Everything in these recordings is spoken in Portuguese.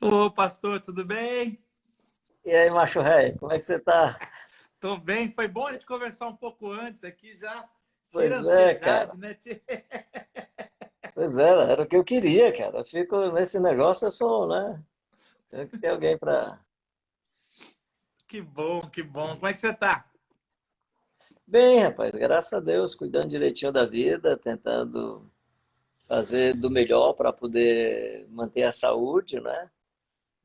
Ô, pastor, tudo bem? E aí, macho rei, como é que você tá? Tô bem. Foi bom a gente conversar um pouco antes aqui, já tira a Pois é, ansiedade, cara. né? Pois é, era o que eu queria, cara. Eu fico nesse negócio, eu sou, né? Tem que ter alguém pra. Que bom, que bom. Como é que você tá? Bem, rapaz, graças a Deus, cuidando direitinho da vida, tentando fazer do melhor para poder manter a saúde, né?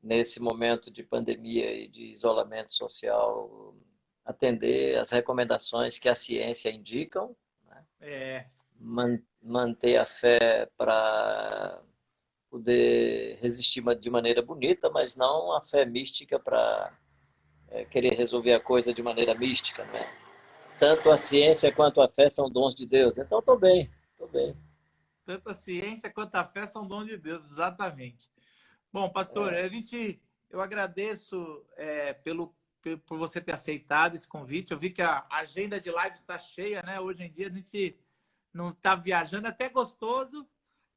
Nesse momento de pandemia e de isolamento social, atender as recomendações que a ciência indicam, né? É, Manter a fé para poder resistir de maneira bonita, mas não a fé mística para querer resolver a coisa de maneira mística, né? Tanto a ciência quanto a fé são dons de Deus. Então, estou bem, estou bem. tanto a ciência quanto a fé são dom de Deus, exatamente. Bom, pastor, eu agradeço por você ter aceitado esse convite. Eu vi que a agenda de live está cheia, né? Hoje em dia a gente não está viajando, é até gostoso.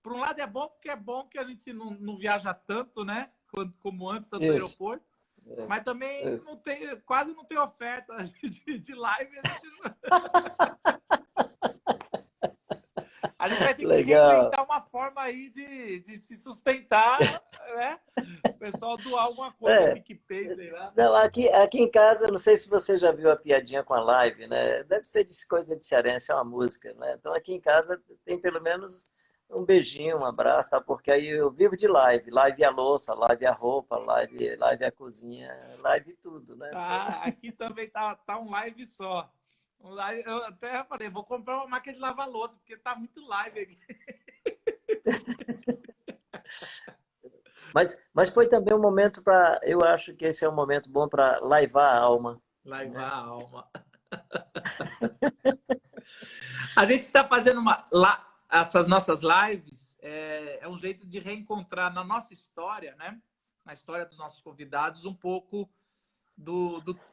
Por um lado é bom que a gente não viaja tanto, né? Como antes, tanto no Isso, aeroporto. Mas também não isso. tem, quase não tem oferta de live. A gente vai ter que Legal. reinventar uma forma aí de se sustentar, né? O pessoal doar alguma coisa, É, PicPay, sei lá. não, aqui em casa, não sei se você já viu a piadinha com a live, né? Deve ser de coisa de cearense, é uma música, né? Então aqui em casa tem pelo menos um beijinho, um abraço, tá? Porque aí eu vivo de live, live a louça, live a roupa, live a cozinha, live tudo, né? Então, Tá, aqui também tá um live só. Um live, eu até falei, vou comprar uma máquina de lavar louça, porque tá muito live aqui. mas foi também um momento para, eu acho que esse é um momento bom para laivar a alma, Laivar né? a alma. A gente está fazendo essas nossas lives, é um jeito de reencontrar na nossa história, né? Na história dos nossos convidados, um pouco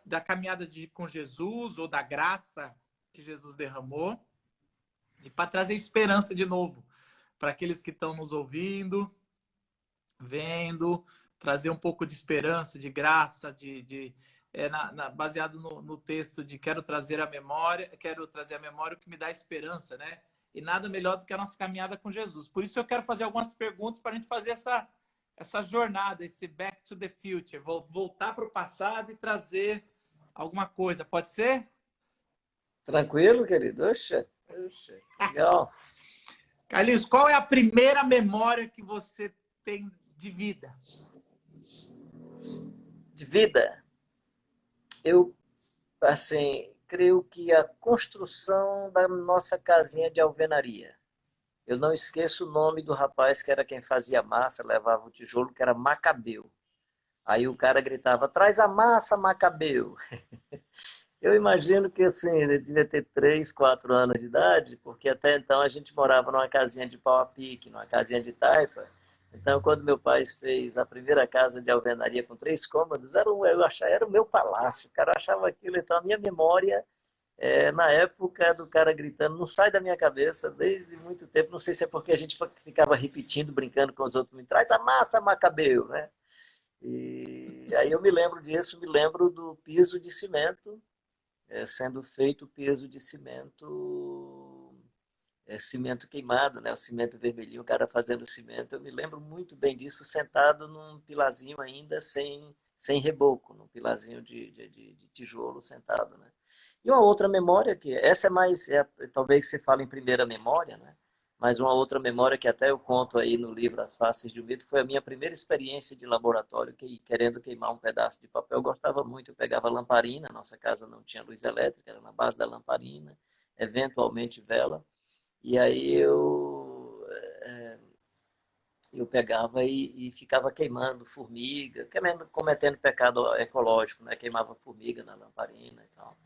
da caminhada com Jesus ou da graça que Jesus derramou e para trazer esperança de novo para aqueles que estão nos ouvindo, vendo, trazer um pouco de esperança, de graça, baseado no texto de quero trazer à memória o que me dá esperança, né? E nada melhor do que a nossa caminhada com Jesus. Por isso eu quero fazer algumas perguntas para a gente fazer essa jornada, esse back to the future, voltar para o passado e trazer alguma coisa. Pode ser? Tranquilo, querido? Oxe, oxe, legal. Carlinhos, qual é a primeira memória que você tem de vida? De vida, eu, assim, creio que a construção da nossa casinha de alvenaria. Eu não esqueço o nome do rapaz que era quem fazia massa, levava o tijolo, que era Macabeu. Aí o cara gritava, traz a massa, Macabeu. Eu imagino que assim, ele devia ter 3, 4 anos de idade, porque até então a gente morava numa casinha de pau a pique, numa casinha de taipa. Então, quando meu pai fez a primeira casa de alvenaria com 3 cômodos, era o meu palácio. O cara achava aquilo. Então, a minha memória, na época do cara gritando, não sai da minha cabeça desde muito tempo. Não sei se é porque a gente ficava repetindo, brincando com os outros, me traz a massa, Macabeu, né? E aí eu me lembro disso, me lembro do piso de cimento sendo feito o peso de cimento, cimento queimado, né? O cimento vermelhinho, o cara fazendo cimento. Eu me lembro muito bem disso, sentado num pilazinho ainda sem reboco, num pilazinho de tijolo sentado, né? E uma outra memória, que essa é mais, talvez você fale em primeira memória, né? Mas uma outra memória que até eu conto aí no livro As Faces de um Mito foi a minha primeira experiência de laboratório, querendo queimar um pedaço de papel. Eu gostava muito, eu pegava lamparina, nossa casa não tinha luz elétrica, era na base da lamparina, eventualmente vela, e aí eu pegava e ficava queimando formiga, cometendo pecado ecológico, né? Queimava formiga na lamparina e tal.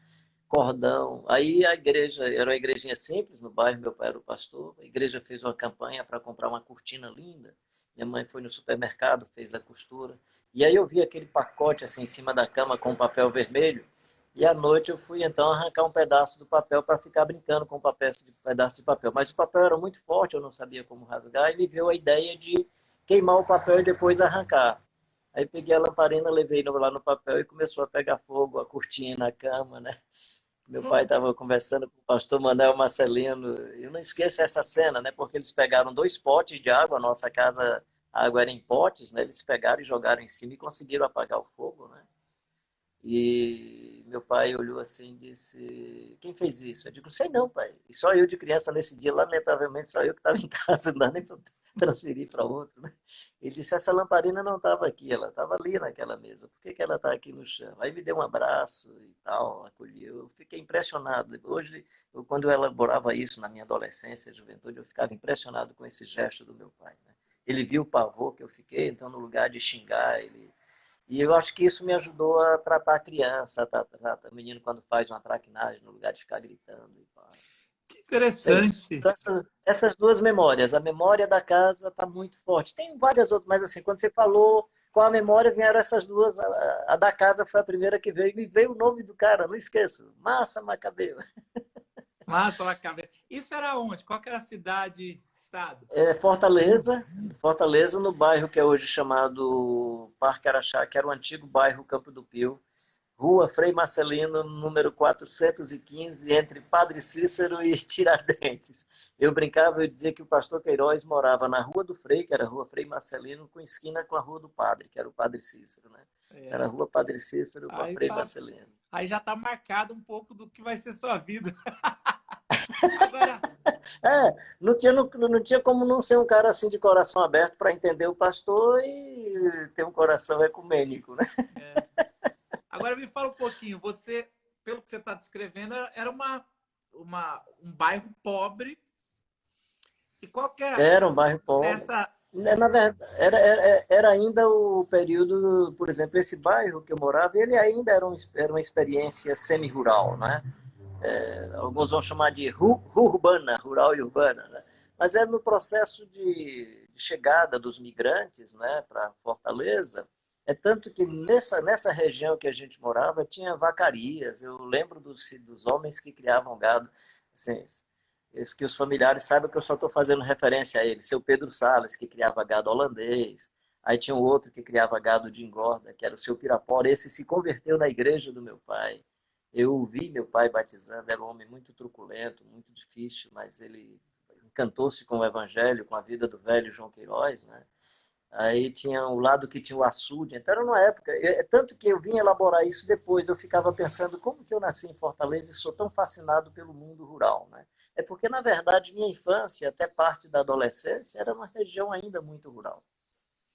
Cordão. Aí a igreja, era uma igrejinha simples no bairro, meu pai era o pastor, a igreja fez uma campanha para comprar uma cortina linda, minha mãe foi no supermercado, fez a costura, e aí eu vi aquele pacote assim em cima da cama com papel vermelho, e à noite eu fui então arrancar um pedaço do papel para ficar brincando com pedaço de papel, mas o papel era muito forte, eu não sabia como rasgar, e me veio a ideia de queimar o papel e depois arrancar. Aí peguei a lamparina, levei lá no papel e começou a pegar fogo, a cortina, a cama, né? Meu pai estava conversando com o pastor Manuel Marcelino. Eu não esqueço essa cena, né? Porque eles pegaram 2 potes de água, a nossa casa, a água era em potes, né? Eles pegaram e jogaram em cima e conseguiram apagar o fogo, né? E meu pai olhou assim e disse: quem fez isso? Eu digo: sei não, pai. E só eu de criança nesse dia, lamentavelmente, só eu que estava em casa, não dá nem para transferir para outro, né? Ele disse: essa lamparina não estava aqui, ela estava ali naquela mesa. Por que que ela está aqui no chão? Aí me deu um abraço e tal, acolheu. Eu fiquei impressionado. Hoje, quando eu elaborava isso na minha adolescência e juventude, eu ficava impressionado com esse gesto do meu pai, né? Ele viu o pavor que eu fiquei, então no lugar de xingar, ele... E eu acho que isso me ajudou a tratar a criança, a tratar o menino quando faz uma traquinagem, no lugar de ficar gritando e tal. Que É isso. interessante. Então, essas 2 memórias, a memória da casa está muito forte. Tem várias outras, mas assim, quando você falou qual a memória, vieram essas duas. A da casa foi a primeira que veio, e me veio o nome do cara, não esqueço. Massa Macabeu. Massa, Macabé. Isso era onde? Qual que era a cidade, estado? É, Fortaleza, Fortaleza, no bairro que é hoje chamado Parque Araxá, que era o antigo bairro Campo do Pio. Rua Frei Marcelino, número 415, entre Padre Cícero e Tiradentes. Eu brincava, eu dizia que o pastor Queiroz morava na Rua do Frei, que era a Rua Frei Marcelino, com esquina com a Rua do Padre, que era o Padre Cícero, né? Era a É. Rua Padre Cícero com a Aí Frei tá, Marcelino. aí já tá marcado um pouco do que vai ser sua vida. Agora, É, não tinha como não ser um cara assim de coração aberto para entender o pastor e ter um coração ecumênico, né? é, agora me fala um pouquinho. Você, pelo que você está descrevendo, era um bairro pobre. E qual que é Era um bairro pobre. nessa? Na verdade, era ainda o período, por exemplo, esse bairro que eu morava, ele ainda era uma experiência semi-rural, né? Alguns vão chamar de urbana, rural e urbana, né? Mas é no processo de chegada dos migrantes, né, para Fortaleza. É tanto que nessa região que a gente morava tinha vacarias. Eu lembro dos homens que criavam gado, assim, isso que os familiares saibam que eu só estou fazendo referência a ele. Seu Pedro Salles, que criava gado holandês. Aí tinha um outro que criava gado de engorda, que era o seu Pirapora. Esse se converteu na igreja do meu pai. Eu vi meu pai batizando, era um homem muito truculento, muito difícil, mas ele encantou-se com o evangelho, com a vida do velho João Queiroz, né? Aí tinha o lado que tinha o açude, então era numa época, tanto que eu vim elaborar isso depois, eu ficava pensando como que eu nasci em Fortaleza e sou tão fascinado pelo mundo rural, né? É porque, na verdade, minha infância, até parte da adolescência, era uma região ainda muito rural.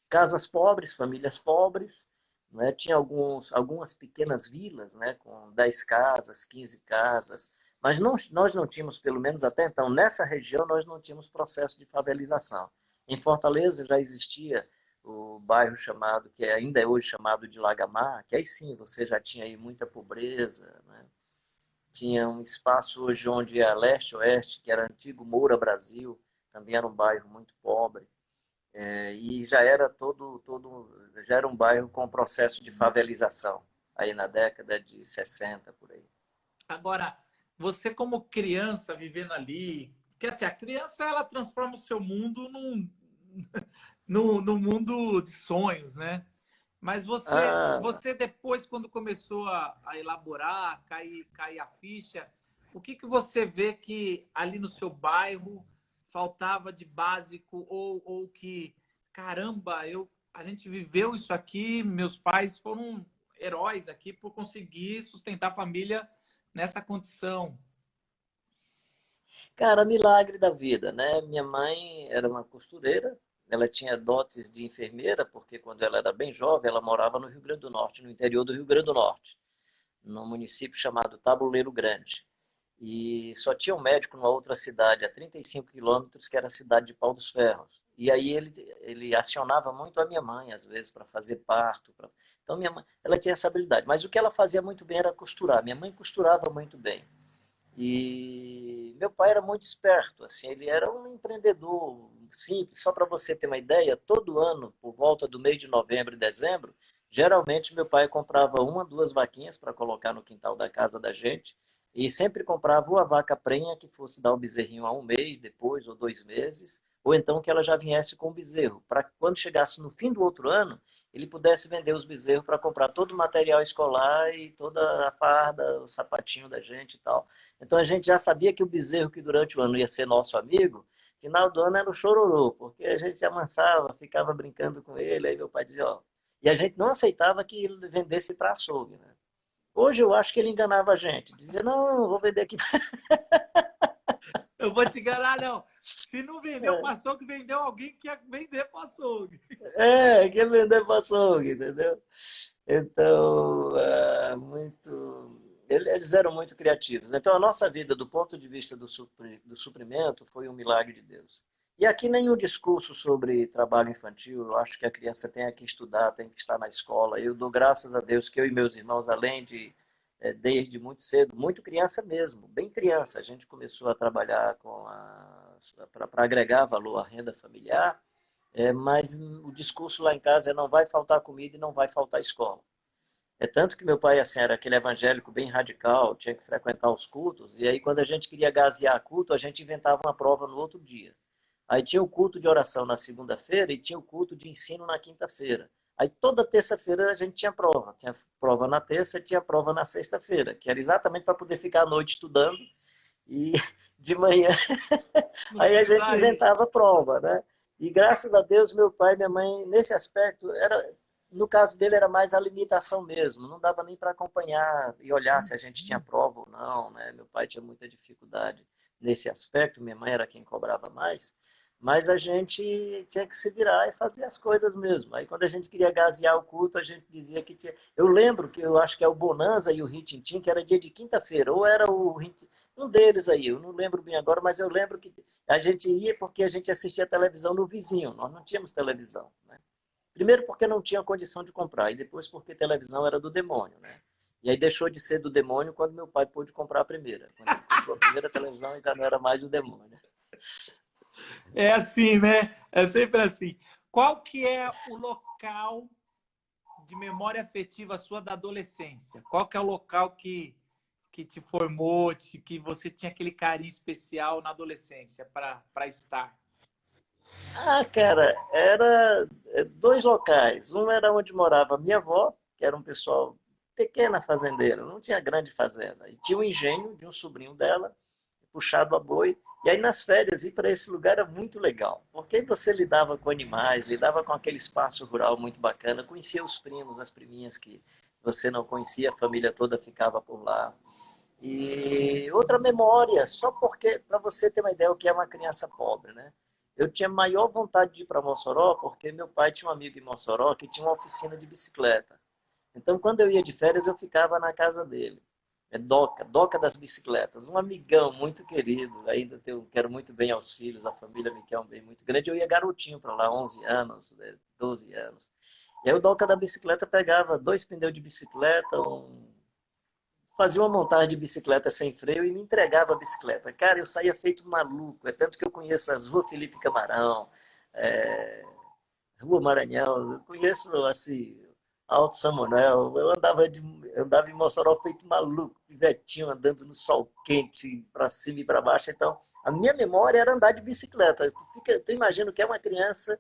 Casas pobres, famílias pobres, né? Tinha algumas pequenas vilas, né? Com 10 casas, 15 casas, mas não, nós não tínhamos, pelo menos até então, nessa região, nós não tínhamos processo de favelização. Em Fortaleza já existia o bairro chamado, que ainda é hoje chamado de Lagamar, que aí sim você já tinha aí muita pobreza, né? Tinha um espaço hoje onde é leste-oeste, que era antigo Moura Brasil, também era um bairro muito pobre. E já era já era um bairro com processo de favelização, aí na década de 60, por aí. Agora, você como criança vivendo ali, porque assim, a criança ela transforma o seu mundo num mundo de sonhos, né? Mas Ah, você depois, quando começou a elaborar, cair a ficha, o que você vê que ali no seu bairro faltava de básico ou que, caramba, a gente viveu isso aqui, meus pais foram heróis aqui por conseguir sustentar a família nessa condição. cara, milagre da vida, né? Minha mãe era uma costureira, ela tinha dotes de enfermeira, porque quando ela era bem jovem, ela morava no Rio Grande do Norte, no interior do Rio Grande do Norte, num município chamado Tabuleiro Grande. E só tinha um médico numa outra cidade, a 35 quilômetros, que era a cidade de Pau dos Ferros. E aí ele acionava muito a minha mãe, às vezes, para fazer parto. Então, minha mãe, ela tinha essa habilidade. Mas o que ela fazia muito bem era costurar. Minha mãe costurava muito bem. E meu pai era muito esperto, assim, ele era um empreendedor simples. Só para você ter uma ideia, todo ano, por volta do mês de novembro e dezembro, geralmente meu pai comprava 1, 2 vaquinhas para colocar no quintal da casa da gente. E sempre comprava ou a vaca prenha, que fosse dar o bezerrinho a 1 mês depois, ou 2 meses, ou então que ela já viesse com o bezerro, para quando chegasse no fim do outro ano, ele pudesse vender os bezerros para comprar todo o material escolar e toda a farda, o sapatinho da gente e tal. Então a gente já sabia que o bezerro que durante o ano ia ser nosso amigo, final do ano era o chororô, porque a gente amansava, ficava brincando com ele, aí meu pai dizia, ó, e a gente não aceitava que ele vendesse para açougue, né? Hoje eu acho que ele enganava a gente. Dizia, não, vou vender aqui. Eu vou te enganar, não. Se não vendeu para açougue, vendeu alguém que ia vender para açougue. Quer vender para açougue, entendeu? Então, muito... Eles eram muito criativos. Então, a nossa vida, do ponto de vista do suprimento, foi um milagre de Deus. E aqui nenhum discurso sobre trabalho infantil. Eu acho que a criança tem que estudar, tem que estar na escola. Eu dou graças a Deus que eu e meus irmãos, além de, desde muito cedo, muito criança mesmo, bem criança, a gente começou a trabalhar para agregar valor à renda familiar, mas o discurso lá em casa é não vai faltar comida e não vai faltar escola. É tanto que meu pai assim, era aquele evangélico bem radical, tinha que frequentar os cultos, e aí quando a gente queria gasear culto, a gente inventava uma prova no outro dia. Aí tinha o culto de oração na segunda-feira e tinha o culto de ensino na quinta-feira. Aí toda terça-feira a gente tinha prova. Tinha prova na terça e tinha prova na sexta-feira, que era exatamente para poder ficar à noite estudando e de manhã Não aí a precisa gente ir. inventava prova, né? E graças a Deus, meu pai e minha mãe, nesse aspecto, no caso dele era mais a limitação mesmo, não dava nem para acompanhar e olhar se a gente tinha prova ou não, né? Meu pai tinha muita dificuldade nesse aspecto, minha mãe era quem cobrava mais, mas a gente tinha que se virar e fazer as coisas mesmo. Aí quando a gente queria gasear o culto, a gente dizia que tinha... Eu lembro que eu acho que é o Bonanza e o Rintintim, que era dia de quinta-feira, ou era um deles aí, eu não lembro bem agora, mas eu lembro que a gente ia porque a gente assistia televisão no vizinho, nós não tínhamos televisão, né? Primeiro porque não tinha condição de comprar, e depois porque televisão era do demônio, né? E aí deixou de ser do demônio quando meu pai pôde comprar a primeira. Quando ele comprou a primeira televisão, já não era mais do demônio. É assim, né? É sempre assim. Qual que é o local de memória afetiva sua da adolescência? Qual que é o local que te formou, que você tinha aquele carinho especial na adolescência para estar? Cara, era dois locais. Um era onde morava minha avó, que era um pessoal pequena fazendeira, não tinha grande fazenda. E tinha um engenho de um sobrinho dela, puxado a boi. E aí nas férias ir para esse lugar era muito legal, porque aí você lidava com animais, lidava com aquele espaço rural muito bacana, conhecia os primos, as priminhas que você não conhecia, a família toda ficava por lá. E outra memória, só porque, para você ter uma ideia o que é uma criança pobre, né? Eu tinha maior vontade de ir para Mossoró porque meu pai tinha um amigo em Mossoró que tinha uma oficina de bicicleta. Então, quando eu ia de férias, eu ficava na casa dele. É Doca das bicicletas. Um amigão muito querido. Ainda quero muito bem aos filhos, a família me quer um bem muito grande. Eu ia garotinho para lá, 11 anos, 12 anos. E aí o Doca da bicicleta pegava 2 pneus de bicicleta, fazia uma montagem de bicicleta sem freio e me entregava a bicicleta. Cara, eu saía feito maluco. É tanto que eu conheço as ruas Felipe Camarão, é, Rua Maranhão, eu conheço assim, Alto Samuel. Eu andava em Mossoró feito maluco, pivetinho, andando no sol quente, para cima e para baixo. Então, a minha memória era andar de bicicleta. Tu imagina o que é uma criança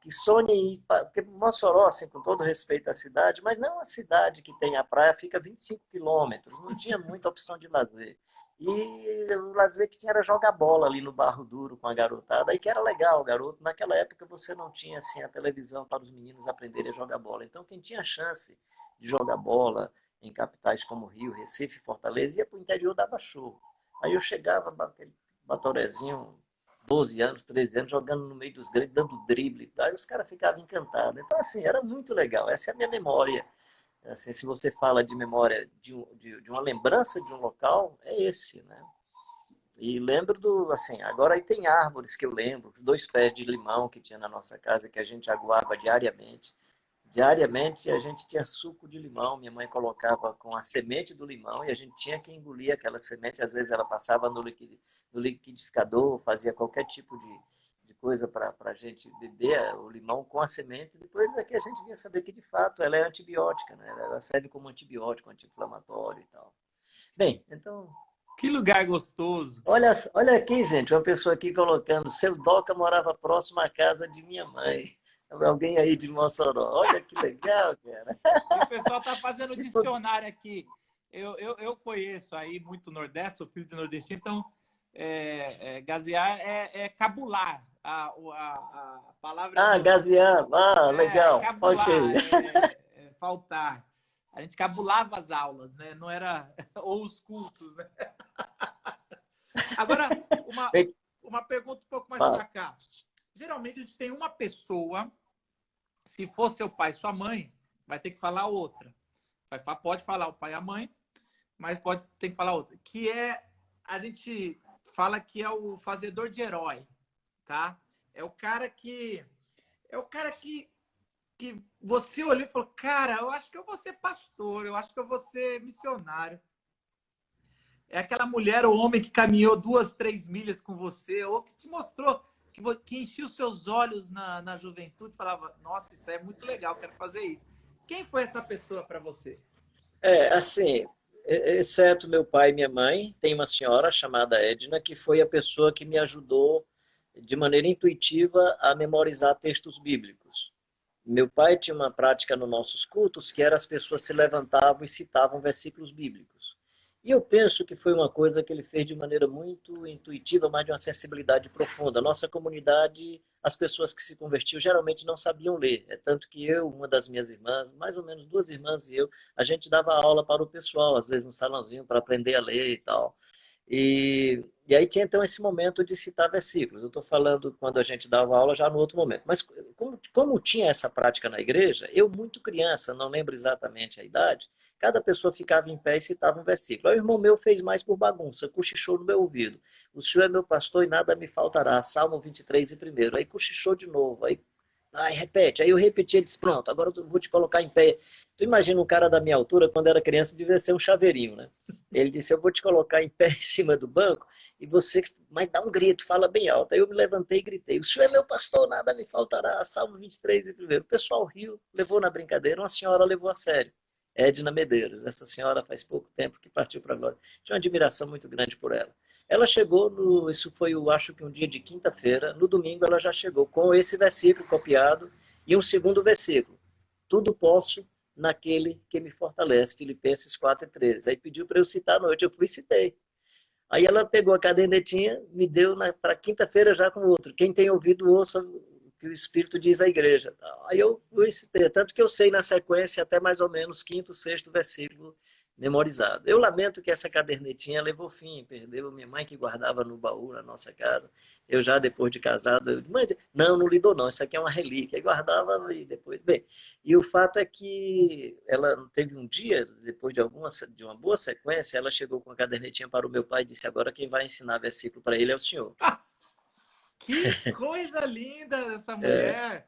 que sonha em ir porque Mossoró, assim, com todo respeito à cidade, mas não é uma cidade que tem a praia, fica 25 quilômetros, não tinha muita opção de lazer. E o lazer que tinha era jogar bola ali no Barro Duro com a garotada, aí que era legal, garoto. Naquela época você não tinha assim a televisão para os meninos aprenderem a jogar bola. Então quem tinha chance de jogar bola em capitais como Rio, Recife, Fortaleza, ia para o interior, dava show. Aí eu chegava, aquele batorezinho, 12 anos, 13 anos, jogando no meio dos grandes, dando drible. Aí os caras ficavam encantados. Então, assim, era muito legal. Essa é a minha memória. Assim, se você fala de memória de uma lembrança de um local, é esse, né? E lembro assim, agora aí tem árvores que eu lembro, os 2 pés de limão que tinha na nossa casa, que a gente aguava diariamente. Diariamente a gente tinha suco de limão, minha mãe colocava com a semente do limão e a gente tinha que engolir aquela semente, às vezes ela passava no liquidificador, fazia qualquer tipo de coisa para a gente beber o limão com a semente, depois é que a gente vinha saber que de fato ela é antibiótica, né? Ela serve como antibiótico, anti-inflamatório e tal. Bem, então Que lugar gostoso. Olha aqui, gente, uma pessoa aqui colocando, seu Doca morava próximo à casa de minha mãe. Alguém aí de Mossoró. Olha que legal, cara. E o pessoal está fazendo Se for- dicionário aqui. Eu conheço aí muito Nordeste, sou filho de nordestino, então gazear é cabular. A palavra Ah, no, gazear. Ah, legal. Ok. cabular, faltar. A gente cabulava as aulas, né? Não era ou os cultos, né? Agora, uma pergunta um pouco mais para cá. Geralmente a gente tem uma pessoa, se for seu pai e sua mãe, vai ter que falar outra. Pode falar o pai e a mãe, mas pode ter que falar outra. Que a gente fala que é o fazedor de herói, tá? É o cara que que você olhou e falou, cara, eu acho que eu vou ser pastor, eu acho que eu vou ser missionário. É aquela mulher ou homem que caminhou 2, 3 milhas com você, ou que te mostrou, que encheu os seus olhos na juventude, falava, nossa, isso é muito legal, quero fazer isso. Quem foi essa pessoa para você? Assim, exceto meu pai e minha mãe, tem uma senhora chamada Edna, que foi a pessoa que me ajudou de maneira intuitiva a memorizar textos bíblicos. Meu pai tinha uma prática nos nossos cultos que era as pessoas se levantavam e citavam versículos bíblicos. E eu penso que foi uma coisa que ele fez de maneira muito intuitiva, mas de uma sensibilidade profunda. Nossa comunidade, as pessoas que se convertiam geralmente não sabiam ler. É tanto que eu, uma das minhas irmãs, mais ou menos 2 irmãs e eu, a gente dava aula para o pessoal, às vezes no salãozinho, para aprender a ler e tal. E aí tinha então esse momento de citar versículos. Eu estou falando quando a gente dava aula já no outro momento. Mas como tinha essa prática na igreja, eu muito criança, não lembro exatamente a idade, cada pessoa ficava em pé e citava um versículo. Aí o irmão meu fez mais por bagunça, cochichou no meu ouvido. O Senhor é meu pastor e nada me faltará. Salmo 23 e primeiro. Aí cochichou de novo. Aí repete. Aí eu repeti e disse, pronto, agora eu vou te colocar em pé. Tu imagina um cara da minha altura, quando era criança, devia ser um chaveirinho, né? Ele disse, eu vou te colocar em pé em cima do banco e você, mas dá um grito, fala bem alto. Aí eu me levantei e gritei, o Senhor é meu pastor, nada me faltará. Salmo 23 e primeiro. O pessoal riu, levou na brincadeira, uma senhora levou a sério. Edna Medeiros. Essa senhora faz pouco tempo que partiu para a glória. Tinha uma admiração muito grande por ela. Ela chegou, isso foi, eu acho que um dia de quinta-feira, no domingo ela já chegou com esse versículo copiado e um segundo versículo. Tudo posso naquele que me fortalece, Filipenses 4:13. Aí pediu para eu citar à noite, eu fui e citei. Aí ela pegou a cadernetinha, me deu para quinta-feira já com outro. Quem tem ouvido, ouça o que o Espírito diz à igreja. Aí eu fui citei, tanto que eu sei na sequência até mais ou menos quinto, sexto versículo memorizado. Eu lamento que essa cadernetinha levou fim, perdeu minha mãe que guardava no baú na nossa casa. Eu já depois de casado, eu disse, mãe, não lidou não, isso aqui é uma relíquia. E guardava e depois, bem. E o fato é que ela teve um dia, depois de uma boa sequência, ela chegou com a cadernetinha para o meu pai e disse, agora quem vai ensinar versículo para ele é o senhor. Que coisa linda essa É, mulher!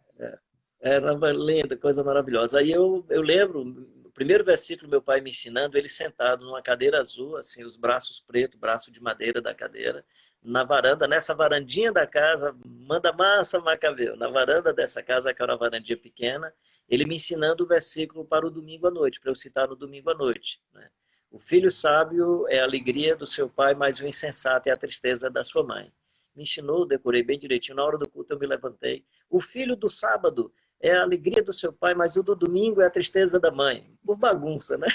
era uma linda, coisa maravilhosa. Aí eu lembro, o primeiro versículo meu pai me ensinando, ele sentado numa cadeira azul, assim, os braços pretos, braço de madeira da cadeira, na varanda, nessa varandinha da casa, manda massa, Macabeu, na varanda dessa casa, que era uma varandinha pequena, ele me ensinando o versículo para o domingo à noite, para eu citar no domingo à noite, né? O filho sábio é a alegria do seu pai, mas o insensato é a tristeza da sua mãe. Me ensinou, decorei bem direitinho. Na hora do culto eu me levantei. O filho do sábado é a alegria do seu pai, mas o do domingo é a tristeza da mãe. Por bagunça, né?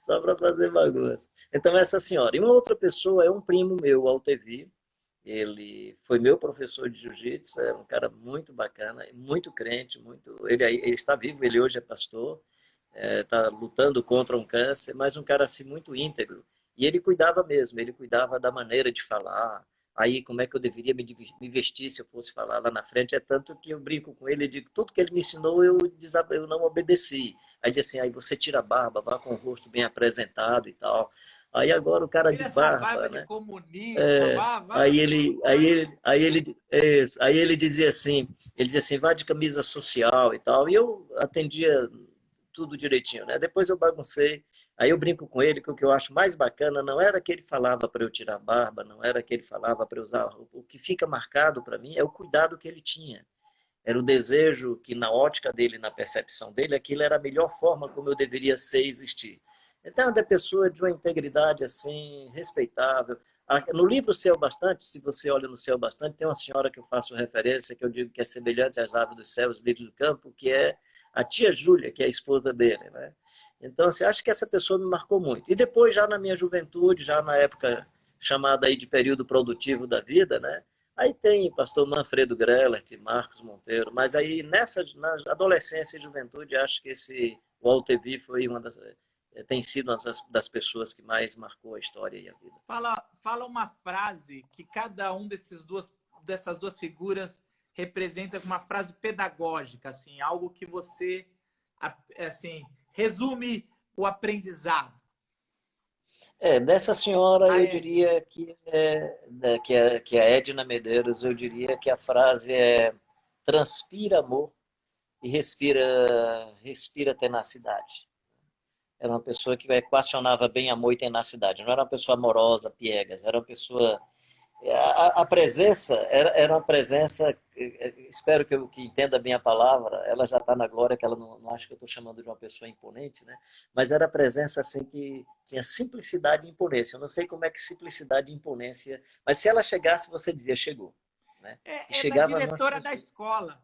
Só para fazer bagunça. Então, essa senhora. E uma outra pessoa é um primo meu, Altevi. Ele foi meu professor de jiu-jitsu, é um cara muito bacana, muito crente, ele está vivo, ele hoje é pastor, está lutando contra um câncer, mas um cara assim muito íntegro. E ele cuidava mesmo, ele cuidava da maneira de falar, aí como é que eu deveria me vestir se eu fosse falar lá na frente. É tanto que eu brinco com ele e digo, tudo que ele me ensinou eu não obedeci. Aí diz assim, aí você tira a barba, vá com o rosto bem apresentado e tal. Aí agora o cara Tira de essa barba barba, de né? comunista, vá. Aí ele dizia assim, vá de camisa social e tal. E eu atendia tudo direitinho, né? Depois eu baguncei. Aí eu brinco com ele que o que eu acho mais bacana não era que ele falava para eu tirar a barba, não era que ele falava para eu usar. O que fica marcado para mim é o cuidado que ele tinha. Era o desejo que, na ótica dele, na percepção dele, aquilo era a melhor forma como eu deveria ser e existir. Então, é uma pessoa de uma integridade assim, respeitável. No livro Céu Bastante, se você olha no Céu Bastante, tem uma senhora que eu faço referência, que eu digo que é semelhante às aves do céu, os lírios do campo, que é a tia Júlia, que é a esposa dele, né? Então, assim, acho que essa pessoa me marcou muito. E depois, já na minha juventude, já na época chamada aí de período produtivo da vida, né? Aí tem pastor Manfredo Grellert, Marcos Monteiro, mas aí na adolescência e juventude, acho que o Walter V foi tem sido uma das pessoas que mais marcou a história e a vida. Fala uma frase que cada um dessas duas figuras representa uma frase pedagógica, assim, algo que você assim, resume o aprendizado. Dessa senhora eu diria que é a Edna Medeiros, eu diria que a frase é: transpira amor e respira tenacidade. Era uma pessoa que equacionava bem amor e tenacidade. Não era uma pessoa amorosa, piegas. Era uma pessoa... A presença era uma presença... Espero que entenda bem a palavra. Ela já está na glória, que ela não acho que eu estou chamando de uma pessoa imponente, né? Mas era a presença assim que tinha simplicidade e imponência. Eu não sei como é que simplicidade e imponência... Mas se ela chegasse, você dizia, chegou. Né? É da diretora da escola.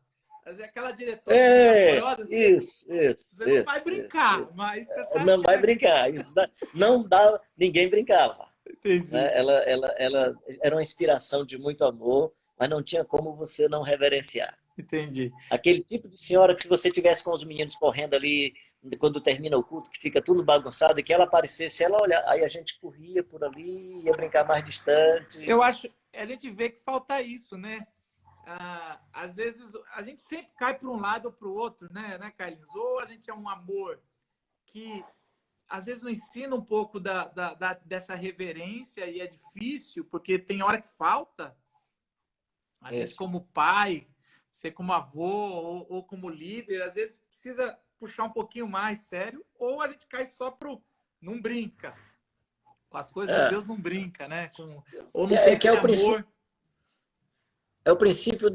Aquela diretora amorosa. Isso. Você não vai brincar, mas você sabe não que vai brincar. Não dá, ninguém brincava. Entendi. Né? Ela era uma inspiração de muito amor, mas não tinha como você não reverenciar. Entendi. Aquele tipo de senhora que você tivesse com os meninos correndo ali, quando termina o culto, que fica tudo bagunçado, e que ela aparecesse, ela olhar, aí a gente corria por ali, ia brincar mais distante. Eu acho, a gente vê que falta isso, né? Às vezes a gente sempre cai para um lado ou para o outro, né, Carlinhos? Ou a gente é um amor que às vezes não ensina um pouco dessa reverência e é difícil, porque tem hora que falta. A gente como pai, você como avô ou como líder, às vezes precisa puxar um pouquinho mais sério, ou a gente cai só pro não brinca. Com as coisas de Deus não brinca, né? Ou não tem aquele amor. É o princípio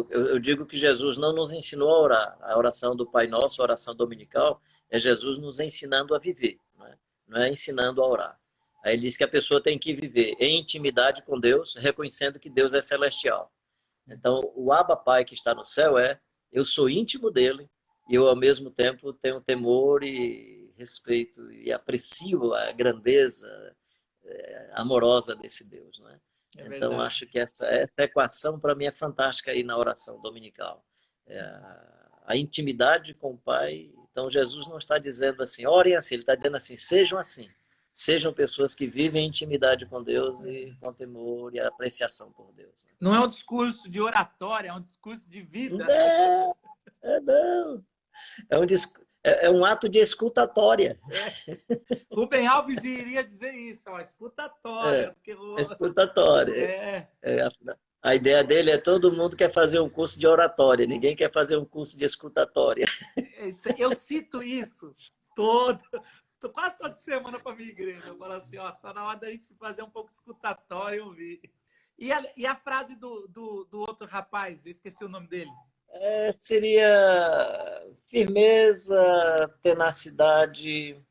eu digo que Jesus não nos ensinou a orar. A oração do Pai Nosso, a oração dominical, é Jesus nos ensinando a viver, não é ensinando a orar. Aí ele diz que a pessoa tem que viver em intimidade com Deus, reconhecendo que Deus é celestial. Então, o Abba Pai que está no céu eu sou íntimo dele e eu, ao mesmo tempo, tenho temor e respeito e aprecio a grandeza amorosa desse Deus, não é? Então, acho que essa equação, para mim, é fantástica aí na oração dominical. A intimidade com o Pai. Então, Jesus não está dizendo assim, orem assim, ele está dizendo assim, sejam assim. Sejam pessoas que vivem em intimidade com Deus e com temor e apreciação por Deus. Não é um discurso de oratória, é um discurso de vida. Não. É um ato de escutatória. Rubem Alves iria dizer isso, escutatória. Escutatória. A ideia dele é todo mundo quer fazer um curso de oratória, ninguém quer fazer um curso de escutatória. Eu cito isso quase toda semana para minha igreja. Eu falo assim, tá na hora da gente fazer um pouco escutatório e ouvir. E a frase do outro rapaz, eu esqueci o nome dele. Seria firmeza, tenacidade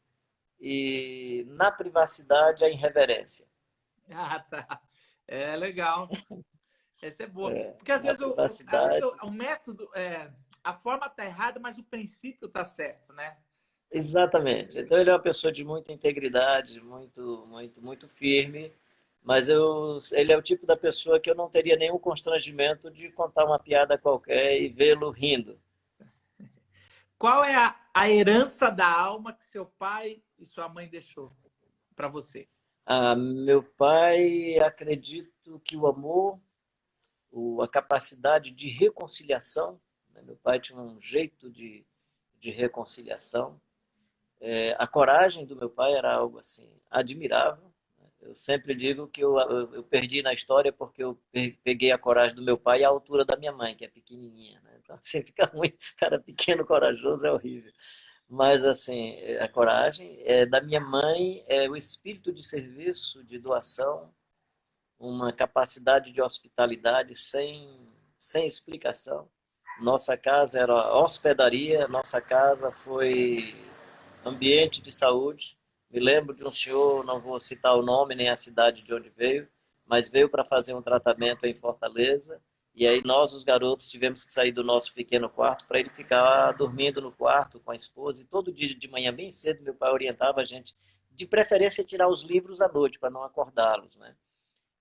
e, na privacidade, a irreverência. Tá. É legal. Essa é boa. Porque às vezes o método, a forma tá errada, mas o princípio tá certo, né? Exatamente. Então ele é uma pessoa de muita integridade, muito firme, mas ele é o tipo da pessoa que eu não teria nenhum constrangimento de contar uma piada qualquer e vê-lo rindo. Qual é a herança da alma que seu pai e sua mãe deixou para você? Meu pai, acredito que o amor, a capacidade de reconciliação, né? Meu pai tinha um jeito de reconciliação. A coragem do meu pai era algo assim admirável. Eu sempre digo que eu perdi na história porque eu peguei a coragem do meu pai e a altura da minha mãe, que é pequenininha, né? Então, assim, fica ruim. Cara pequeno, corajoso, é horrível. Mas, assim, a coragem da minha mãe, o espírito de serviço, de doação, uma capacidade de hospitalidade sem explicação. Nossa casa era hospedaria, nossa casa foi ambiente de saúde. Me lembro de um senhor, não vou citar o nome nem a cidade de onde veio, mas veio para fazer um tratamento em Fortaleza. E aí nós, os garotos, tivemos que sair do nosso pequeno quarto para ele ficar dormindo no quarto com a esposa. E todo dia de manhã, bem cedo, meu pai orientava a gente, de preferência, tirar os livros à noite para não acordá-los, né?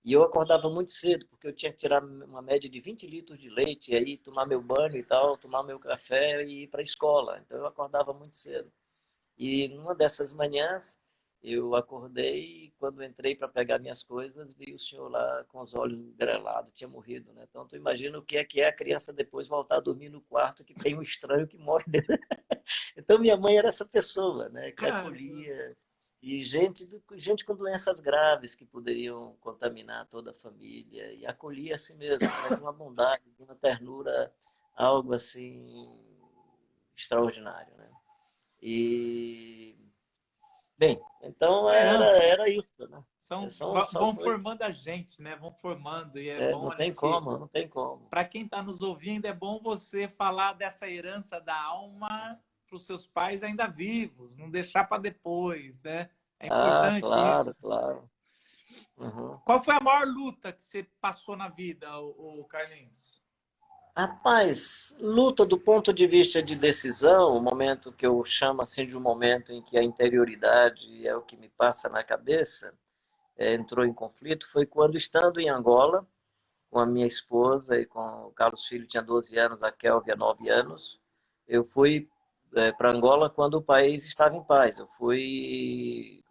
E eu acordava muito cedo, porque eu tinha que tirar uma média de 20 litros de leite, e aí tomar meu banho e tal, tomar meu café e ir para a escola. Então eu acordava muito cedo. E numa dessas manhãs, eu acordei e quando entrei para pegar minhas coisas, vi o senhor lá com os olhos grelados, tinha morrido, né? Então tu imagina o que é a criança depois voltar a dormir no quarto que tem um estranho que morre dentro. Então minha mãe era essa pessoa, né? Que Cara, acolhia e gente com doenças graves que poderiam contaminar toda a família e acolhia a si mesmo, né? De uma bondade, de uma ternura, algo assim extraordinário, né? E, bem, então heranças era isso, né? São vão coisas. formando a gente, né? Vão formando e é bom Não a tem gente. como, não tem como. Para quem está nos ouvindo, é bom você falar dessa herança da alma para os seus pais ainda vivos, não deixar para depois, né? É Ah, importante claro, isso. claro. Uhum. Qual foi a maior luta que você passou na vida, o Carlinhos? Rapaz, luta do ponto de vista de decisão, o momento que eu chamo assim de um momento em que a interioridade é o que me passa na cabeça, entrou em conflito, foi quando, estando em Angola, com a minha esposa e com o Carlos Filho, tinha 12 anos, a Kelvia 9 anos. Eu fui para Angola quando o país estava em paz. O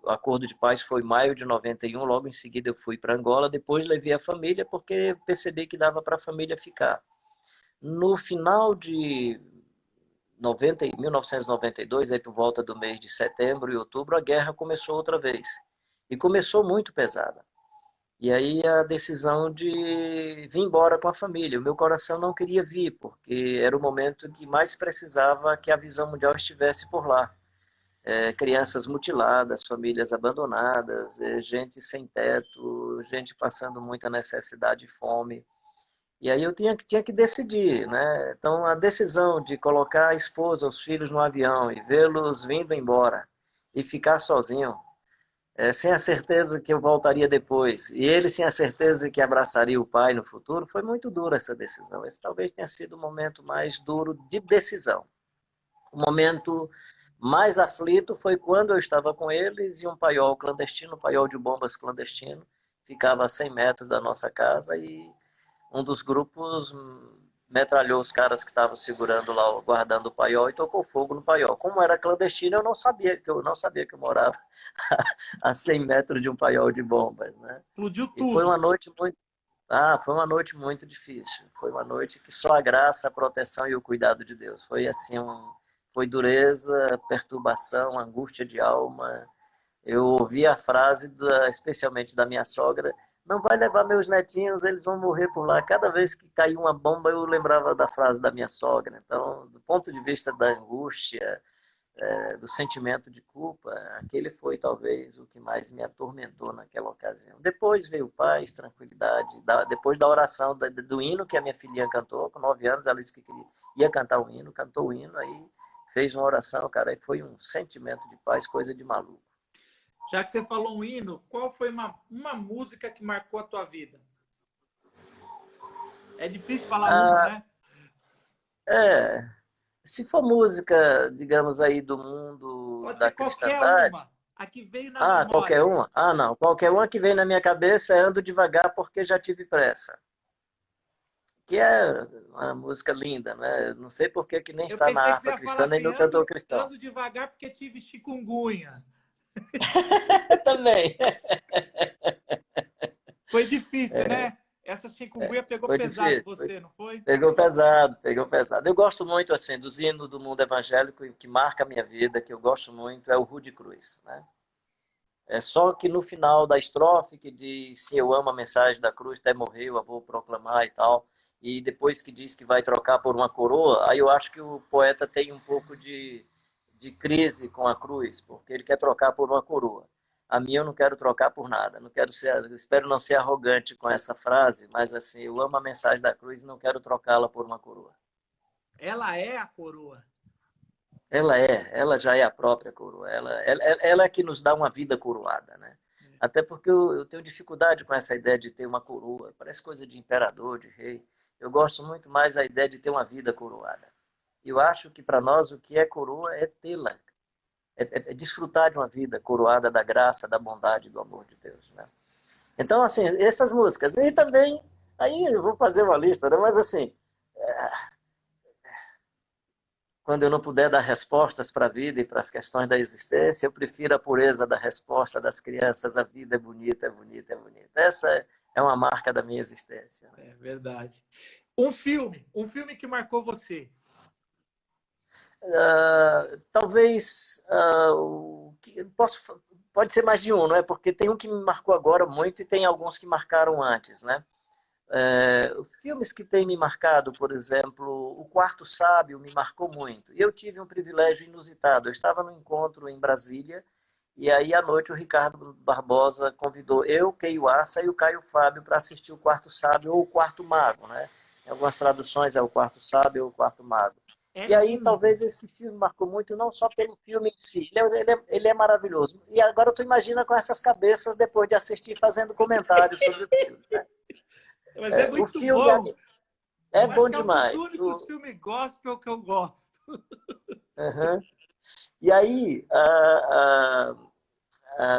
acordo de paz foi em maio de 91, logo em seguida eu fui para Angola, depois levei a família porque percebi que dava para a família ficar. No final de 1992, aí por volta do mês de setembro e outubro, a guerra começou outra vez. E começou muito pesada. E aí a decisão de vir embora com a família. O meu coração não queria vir, porque era o momento que mais precisava que a visão mundial estivesse por lá. Crianças mutiladas, famílias abandonadas, gente sem teto, gente passando muita necessidade e fome. E aí eu tinha que decidir, né? Então a decisão de colocar a esposa, os filhos no avião e vê-los vindo embora e ficar sozinho, sem a certeza que eu voltaria depois, e ele sem a certeza que abraçaria o pai no futuro, foi muito dura essa decisão. Esse talvez tenha sido o momento mais duro de decisão. O momento mais aflito foi quando eu estava com eles e um paiol clandestino, um paiol de bombas clandestino, ficava a 100 metros da nossa casa e um dos grupos metralhou os caras que estavam segurando lá, guardando o paiol e tocou fogo no paiol. Como era clandestino, eu não sabia que eu morava a 100 metros de um paiol de bombas, né? Explodiu E foi uma tudo. noite muito, foi uma noite muito difícil. Foi uma noite que só a graça, a proteção e o cuidado de Deus. Foi assim foi dureza, perturbação, angústia de alma. Eu ouvi a frase, especialmente da minha sogra, não vai levar meus netinhos, eles vão morrer por lá. Cada vez que caiu uma bomba, eu lembrava da frase da minha sogra. Então, do ponto de vista da angústia, do sentimento de culpa, aquele foi talvez o que mais me atormentou naquela ocasião. Depois veio paz, tranquilidade, depois da oração, do hino que a minha filhinha cantou, com 9 anos, ela disse que ia cantar o hino, cantou o hino, aí fez uma oração, cara, e foi um sentimento de paz, coisa de maluco. Já que você falou um hino, qual foi uma música que marcou a tua vida? É difícil falar uma, Ah, né? é, se for música, digamos aí, do mundo Pode da ser qualquer cristandade, uma. A que veio na memória. qualquer uma? Ah, não, qualquer uma que vem na minha cabeça é Ando Devagar Porque Já Tive Pressa, que é uma música linda, né? Não sei por que nem Eu está na pensei que você harpa ia falar cristã nem assim, no cantor ando, cristão. ando devagar porque tive chikungunya. Também. Foi difícil, né? Essa chikungunya pegou Foi pesado em difícil. você, não foi? Pegou pesado, pegou pesado. Eu gosto muito, assim, dos hinos do mundo evangélico que marca a minha vida, que eu gosto muito, é o Rude Cruz, né? É só que no final da estrofe que diz se eu amo a mensagem da cruz, até morrer eu vou proclamar e tal. E depois que diz que vai trocar por uma coroa, aí eu acho que o poeta tem um pouco de crise com a cruz, porque ele quer trocar por uma coroa. A minha eu não quero trocar por nada. Não quero ser, espero não ser arrogante com essa frase, mas assim, eu amo a mensagem da cruz e não quero trocá-la por uma coroa. Ela é a coroa. ela já é a própria coroa. Ela é que nos dá uma vida coroada, né? Até porque eu tenho dificuldade com essa ideia de ter uma coroa. Parece coisa de imperador, de rei. Eu gosto muito mais da ideia de ter uma vida coroada. Eu acho que para nós o que é coroa é tê-la, é desfrutar de uma vida coroada da graça, da bondade, do amor de Deus, né? Então, assim, essas músicas. E também, aí eu vou fazer uma lista, né? Mas assim, quando eu não puder dar respostas para a vida e para as questões da existência, eu prefiro a pureza da resposta das crianças. A vida é bonita, é bonita, é bonita. Essa é uma marca da minha existência. É verdade. Um filme que marcou você. Talvez pode ser mais de um, não é? Porque tem um que me marcou agora muito e tem alguns que marcaram antes, né? Filmes que têm me marcado, por exemplo, O Quarto Sábio me marcou muito. E eu tive um privilégio inusitado. Eu estava no encontro em Brasília e aí à noite o Ricardo Barbosa convidou eu, Keio Assa e o Caio Fábio para assistir O Quarto Sábio ou O Quarto Mago, né? Em algumas traduções é O Quarto Sábio ou O Quarto Mago. É E aí lindo. talvez esse filme marcou muito, não só pelo filme em si, ele é maravilhoso. E agora tu imagina com essas cabeças depois de assistir fazendo comentários sobre o filme, né? Mas é O muito filme bom. é Eu acho bom que é um dos demais. únicos filmes gospel que eu gosto. Uhum. E aí,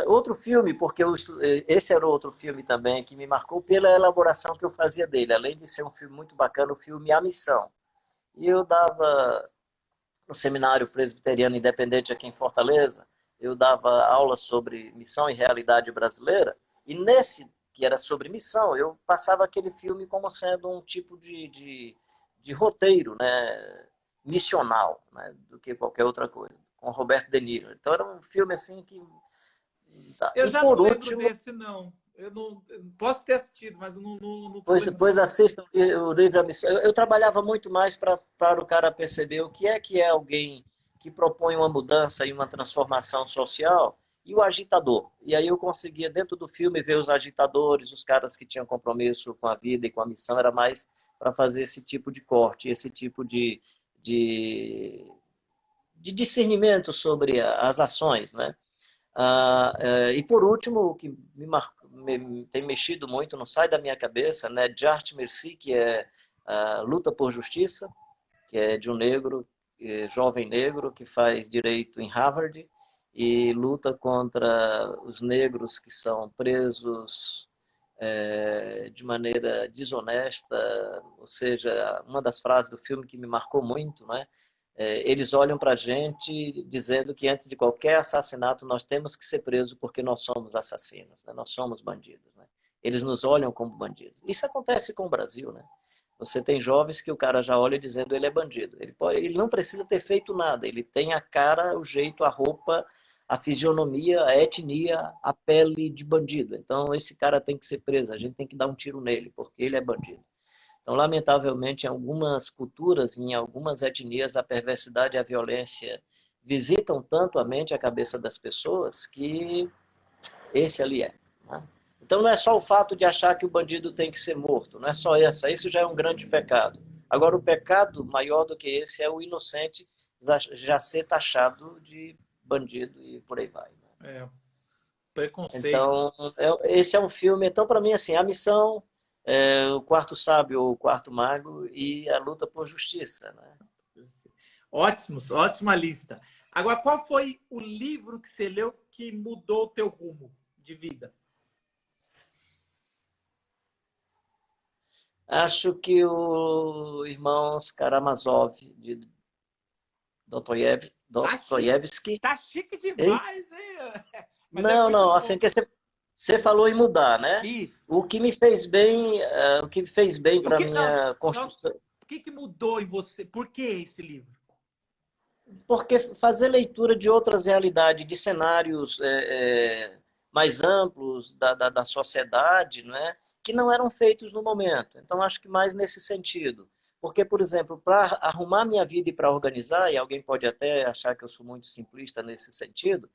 outro filme, porque esse era outro filme também que me marcou pela elaboração que eu fazia dele. Além de ser um filme muito bacana, o filme A Missão. E eu dava no Seminário Presbiteriano Independente aqui em Fortaleza, eu dava aula sobre missão e realidade brasileira, e nesse que era sobre missão, eu passava aquele filme como sendo um tipo de roteiro, né, missional, né, do que qualquer outra coisa, com Roberto De Niro. Então era um filme assim que... Eu E já não por lembro último, desse, não. Eu posso ter assistido, mas eu não tô depois lembrando. assistam o livro A Missão. Eu trabalhava muito mais para o cara perceber o que é alguém que propõe uma mudança e uma transformação social e o agitador. E aí eu conseguia, dentro do filme, ver os agitadores, os caras que tinham compromisso com a vida e com a missão, era mais para fazer esse tipo de corte, esse tipo de, de discernimento sobre as ações, né? E por último, o que tem mexido muito, não sai da minha cabeça, né? Jart Merci, que é Luta por Justiça, que é de um negro, jovem negro, que faz direito em Harvard e luta contra os negros que são presos de maneira desonesta, ou seja, uma das frases do filme que me marcou muito, né? Eles olham para a gente dizendo que antes de qualquer assassinato nós temos que ser presos porque nós somos assassinos, né? Nós somos bandidos, né? Eles nos olham como bandidos. Isso acontece com o Brasil, né? Você tem jovens que o cara já olha dizendo ele é bandido. Ele não precisa ter feito nada. Ele tem a cara, o jeito, a roupa, a fisionomia, a etnia, a pele de bandido. Então esse cara tem que ser preso. A gente tem que dar um tiro nele porque ele é bandido. Então, lamentavelmente, em algumas culturas, em algumas etnias, a perversidade e a violência visitam tanto a mente e a cabeça das pessoas que esse ali é. Né? Então, não é só o fato de achar que o bandido tem que ser morto, não é só essa. Isso já é um grande pecado. Agora, o pecado maior do que esse é o inocente já ser taxado de bandido e por aí vai. Né? Preconceito. Então, esse é um filme. Então, para mim, assim, a missão, o quarto sábio ou o quarto mago e a luta por justiça, né? Ótimos, ótima lista. Agora, qual foi o livro que você leu que mudou o teu rumo de vida? Acho que o Irmãos Karamazov de Dostoiévski. Tá chique Hein? demais, hein? Mas é Não, muito não, bom. assim que você falou em mudar, né? Isso. O que me fez bem, o que fez bem E o para que, não, minha só, construção, o que mudou em você? Por que esse livro? porque fazer leitura de outras realidades, de cenários mais amplos da sociedade, né, que não eram feitos no momento. Então, acho que mais nesse sentido. Porque, por exemplo, para arrumar minha vida e para organizar, e alguém pode até achar que eu sou muito simplista nesse sentido,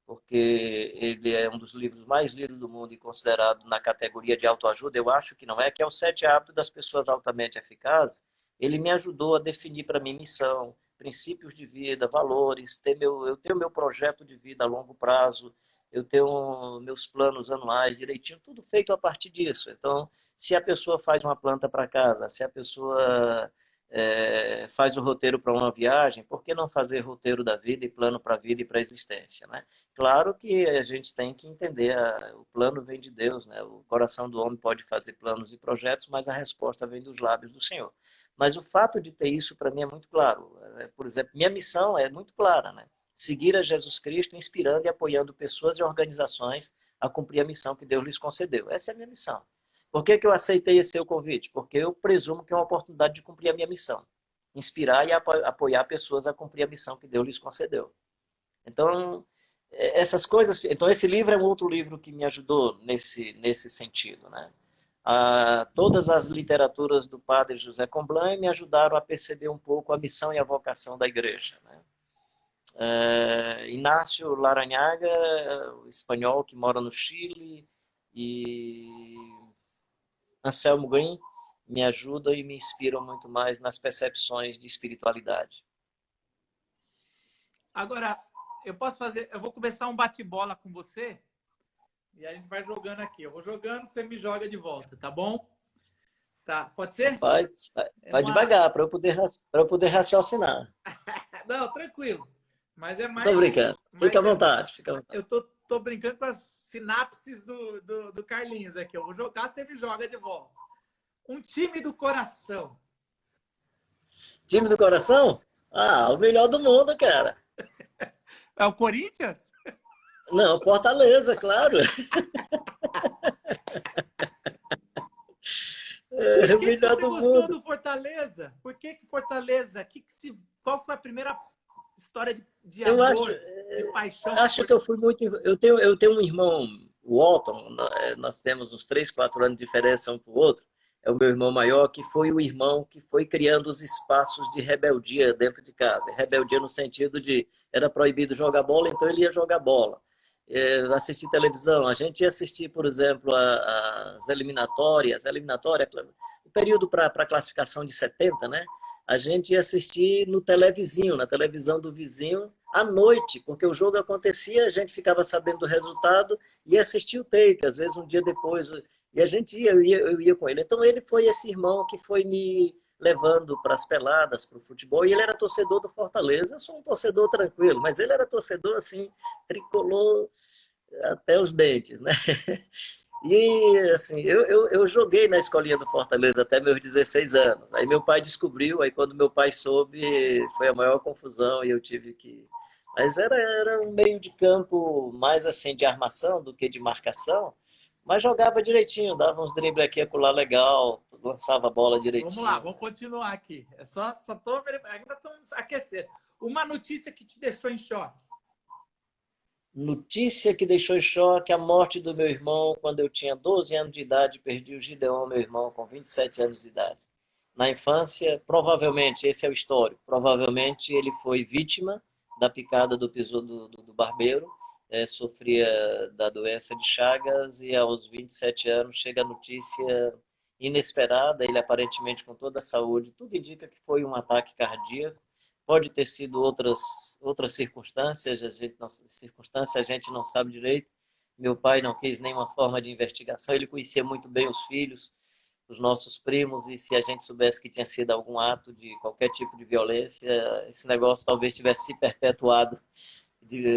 porque ele é um dos livros mais lidos do mundo e considerado na categoria de autoajuda, eu acho que não é, que é o Sete Hábitos das Pessoas Altamente Eficazes. Ele me ajudou a definir para mim missão, princípios de vida, valores, eu tenho meu projeto de vida a longo prazo, eu tenho meus planos anuais direitinho, tudo feito a partir disso. Então, se a pessoa faz uma planta para casa, se a pessoa faz o roteiro para uma viagem, por que não fazer roteiro da vida e plano para a vida e para a existência, né? Claro que a gente tem que entender, o plano vem de Deus, né? O coração do homem pode fazer planos e projetos, mas a resposta vem dos lábios do Senhor. Mas o fato de ter isso para mim é muito claro. Por exemplo, minha missão é muito clara, né? Seguir a Jesus Cristo, inspirando e apoiando pessoas e organizações a cumprir a missão que Deus lhes concedeu. Essa é a minha missão. Por que eu aceitei esse seu convite? Porque eu presumo que é uma oportunidade de cumprir a minha missão. Inspirar e apoiar pessoas a cumprir a missão que Deus lhes concedeu. Então, essas coisas... Então, esse livro é um outro livro que me ajudou nesse sentido, né? Todas as literaturas do padre José Comblan me ajudaram a perceber um pouco a missão e a vocação da igreja, né? Inácio Larrañaga, o espanhol que mora no Chile, e Anselmo Green me ajudam e me inspiram muito mais nas percepções de espiritualidade. Agora, eu vou começar um bate-bola com você e a gente vai jogando aqui. Eu vou jogando, você me joga de volta, tá bom? Tá, pode ser? Vai devagar, para eu poder raciocinar. Não, tranquilo. Mas é mais... Tô brincando. Fica à vontade. Fica à vontade. Eu tô brincando com as sinapses do Carlinhos aqui. Eu vou jogar, você me joga de volta. Um time do coração. Time do coração? O melhor do mundo, cara. É o Corinthians? Não, Fortaleza, claro. Por que você gostou do Fortaleza? Por que Fortaleza? Qual foi a primeira história de amor, de paixão? Acho que eu fui muito... Eu tenho um irmão, o Walton, nós temos uns 3, 4 anos de diferença um para o outro. É o meu irmão maior, que foi o irmão que foi criando os espaços de rebeldia dentro de casa. Rebeldia no sentido de era proibido jogar bola, então ele ia jogar bola. Assistir televisão. A gente ia assistir, por exemplo, as eliminatórias, o período para a classificação de 70, né? A gente ia assistir no televizinho, na televisão do vizinho, à noite, porque o jogo acontecia, a gente ficava sabendo do resultado e assistia o tape, às vezes um dia depois, e a gente eu ia com ele. Então ele foi esse irmão que foi me levando para as peladas, para o futebol, e ele era torcedor do Fortaleza. Eu sou um torcedor tranquilo, mas ele era torcedor assim, tricolor até os dentes, né? E, assim, eu joguei na escolinha do Fortaleza até meus 16 anos. Aí meu pai descobriu, aí quando meu pai soube, foi a maior confusão e eu tive que... Mas era um meio de campo mais assim de armação do que de marcação, mas jogava direitinho, dava uns dribles aqui e acolá legal, lançava a bola direitinho. Vamos lá, vamos continuar aqui. Ainda estamos aquecendo. Uma notícia que te deixou em choque. Notícia que deixou em choque: a morte do meu irmão quando eu tinha 12 anos de idade. Perdi o Gideon, meu irmão, com 27 anos de idade. Na infância, provavelmente, esse é o histórico, provavelmente ele foi vítima da picada do do barbeiro, sofria da doença de Chagas e aos 27 anos chega a notícia inesperada, ele aparentemente com toda a saúde, tudo indica que foi um ataque cardíaco. Pode ter sido outras circunstâncias, a gente não sabe direito. Meu pai não quis nenhuma forma de investigação, ele conhecia muito bem os filhos, os nossos primos, e se a gente soubesse que tinha sido algum ato de qualquer tipo de violência, esse negócio talvez tivesse se perpetuado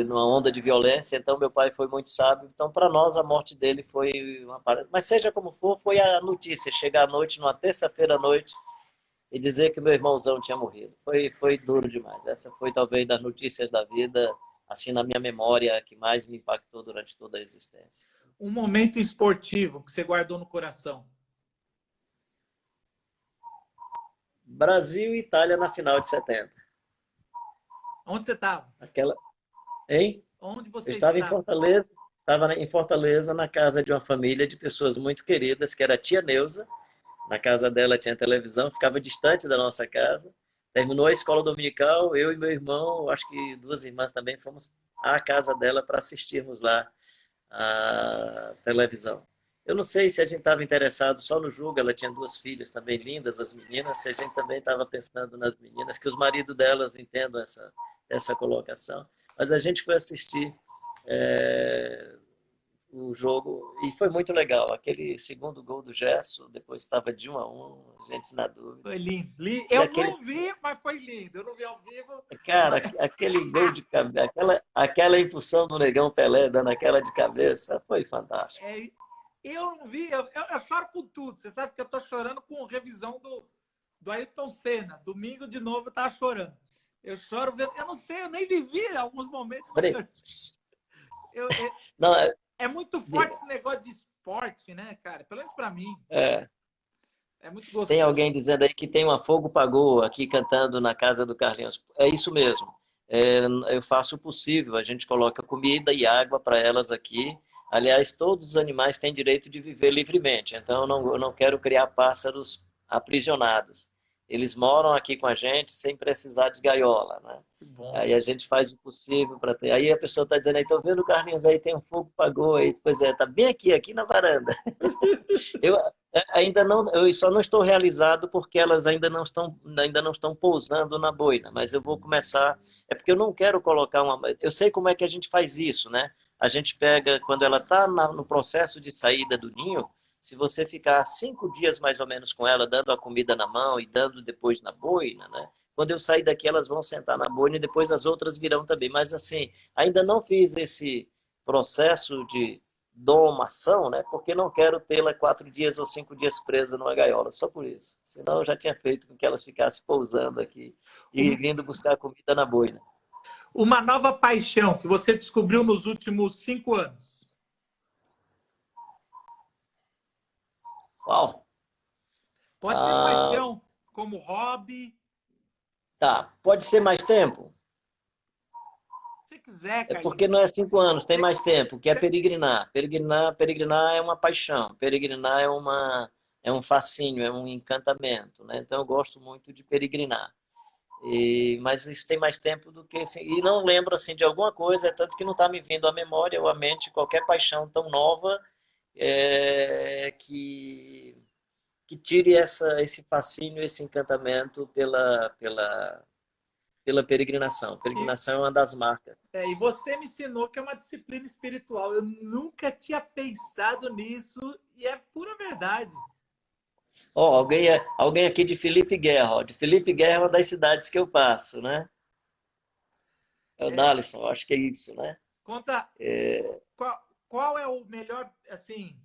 numa onda de violência. Então meu pai foi muito sábio. Então para nós a morte dele foi uma parada. Mas seja como for, foi a notícia, chegar à noite, numa terça-feira à noite, e dizer que meu irmãozão tinha morrido. Foi duro demais. Essa foi talvez das notícias da vida, assim, na minha memória, que mais me impactou durante toda a existência. Um momento esportivo que você guardou no coração. Brasil e Itália na final de 70. Onde você estava? Hein? Onde você estava? Em Fortaleza. Estava em Fortaleza, na casa de uma família de pessoas muito queridas, que era a tia Neuza. Na casa dela tinha televisão, ficava distante da nossa casa. Terminou a escola dominical, eu e meu irmão, acho que 2 irmãs também, fomos à casa dela para assistirmos lá a televisão. Eu não sei se a gente estava interessado só no jogo, ela tinha duas filhas também lindas, as meninas, se a gente também estava pensando nas meninas, que os maridos delas entendam essa colocação. Mas a gente foi assistir é, o jogo e foi muito legal. Aquele segundo gol do Gerson, depois estava de 1-1, a gente na dúvida. Foi lindo. E Eu aquele, não vi, mas foi lindo. Eu não vi ao vivo, cara, mas aquele gol de cabeça, aquela impulsão do Negão Pelé dando aquela de cabeça, foi fantástico. é, eu não vi. Eu choro com tudo. Você sabe que eu tô chorando com revisão do Ayrton Senna. Domingo, de novo, eu tava chorando. Eu choro vendo. Eu não sei, eu nem vivi alguns momentos, mas Peraí. Não, é muito forte esse negócio de esporte, né, cara? Pelo menos pra mim. é, É muito tem gostoso. alguém dizendo aí que tem uma Fogo Pagou aqui cantando na casa do Carlinhos. É isso mesmo. É, eu faço o possível. A gente coloca comida e água para elas aqui. Aliás, todos os animais têm direito de viver livremente. Então, eu não quero criar pássaros aprisionados. Eles moram aqui com a gente sem precisar de gaiola, né? Que bom. Aí a gente faz o possível para ter. Aí a pessoa está dizendo aí, estou vendo o Carlinhos aí, tem um fogo pagou aí. Pois é, tá bem aqui na varanda. Eu ainda não, eu só não estou realizado porque elas ainda não estão pousando na boina, mas eu vou começar. É porque eu não quero colocar uma. Eu sei como é que a gente faz isso, né? A gente pega quando ela está no processo de saída do ninho. Se você ficar 5 dias mais ou menos com ela, dando a comida na mão e dando depois na boina, né? Quando eu sair daqui, elas vão sentar na boina e depois as outras virão também. Mas assim, ainda não fiz esse processo de domação, né? Porque não quero tê-la 4 dias ou 5 dias presa numa gaiola, só por isso. Senão eu já tinha feito com que elas ficassem pousando aqui e Um- vindo buscar comida na boina. Uma nova paixão que você descobriu nos últimos 5 anos. Uau! Pode ser Ah, paixão como hobby, tá, pode ser mais tempo? se quiser, É porque não Carlinhos. é 5 anos, tem Você- mais tempo, que é você- peregrinar. Peregrinar é uma paixão, peregrinar é um fascínio, é um encantamento, né? Então eu gosto muito de peregrinar. Mas isso tem mais tempo do que assim, e não lembro assim de alguma coisa, é tanto que não está me vindo à memória ou à mente qualquer paixão tão nova que tire esse fascínio, esse encantamento pela peregrinação. E, Peregrinação é uma das marcas. e você me ensinou que é uma disciplina espiritual. Eu nunca tinha pensado nisso e é pura verdade. Ó, alguém aqui de Felipe Guerra, ó, de Felipe Guerra é uma das cidades que eu passo, né? É o É, Dalisson, acho que é isso, né? conta qual é o melhor, assim,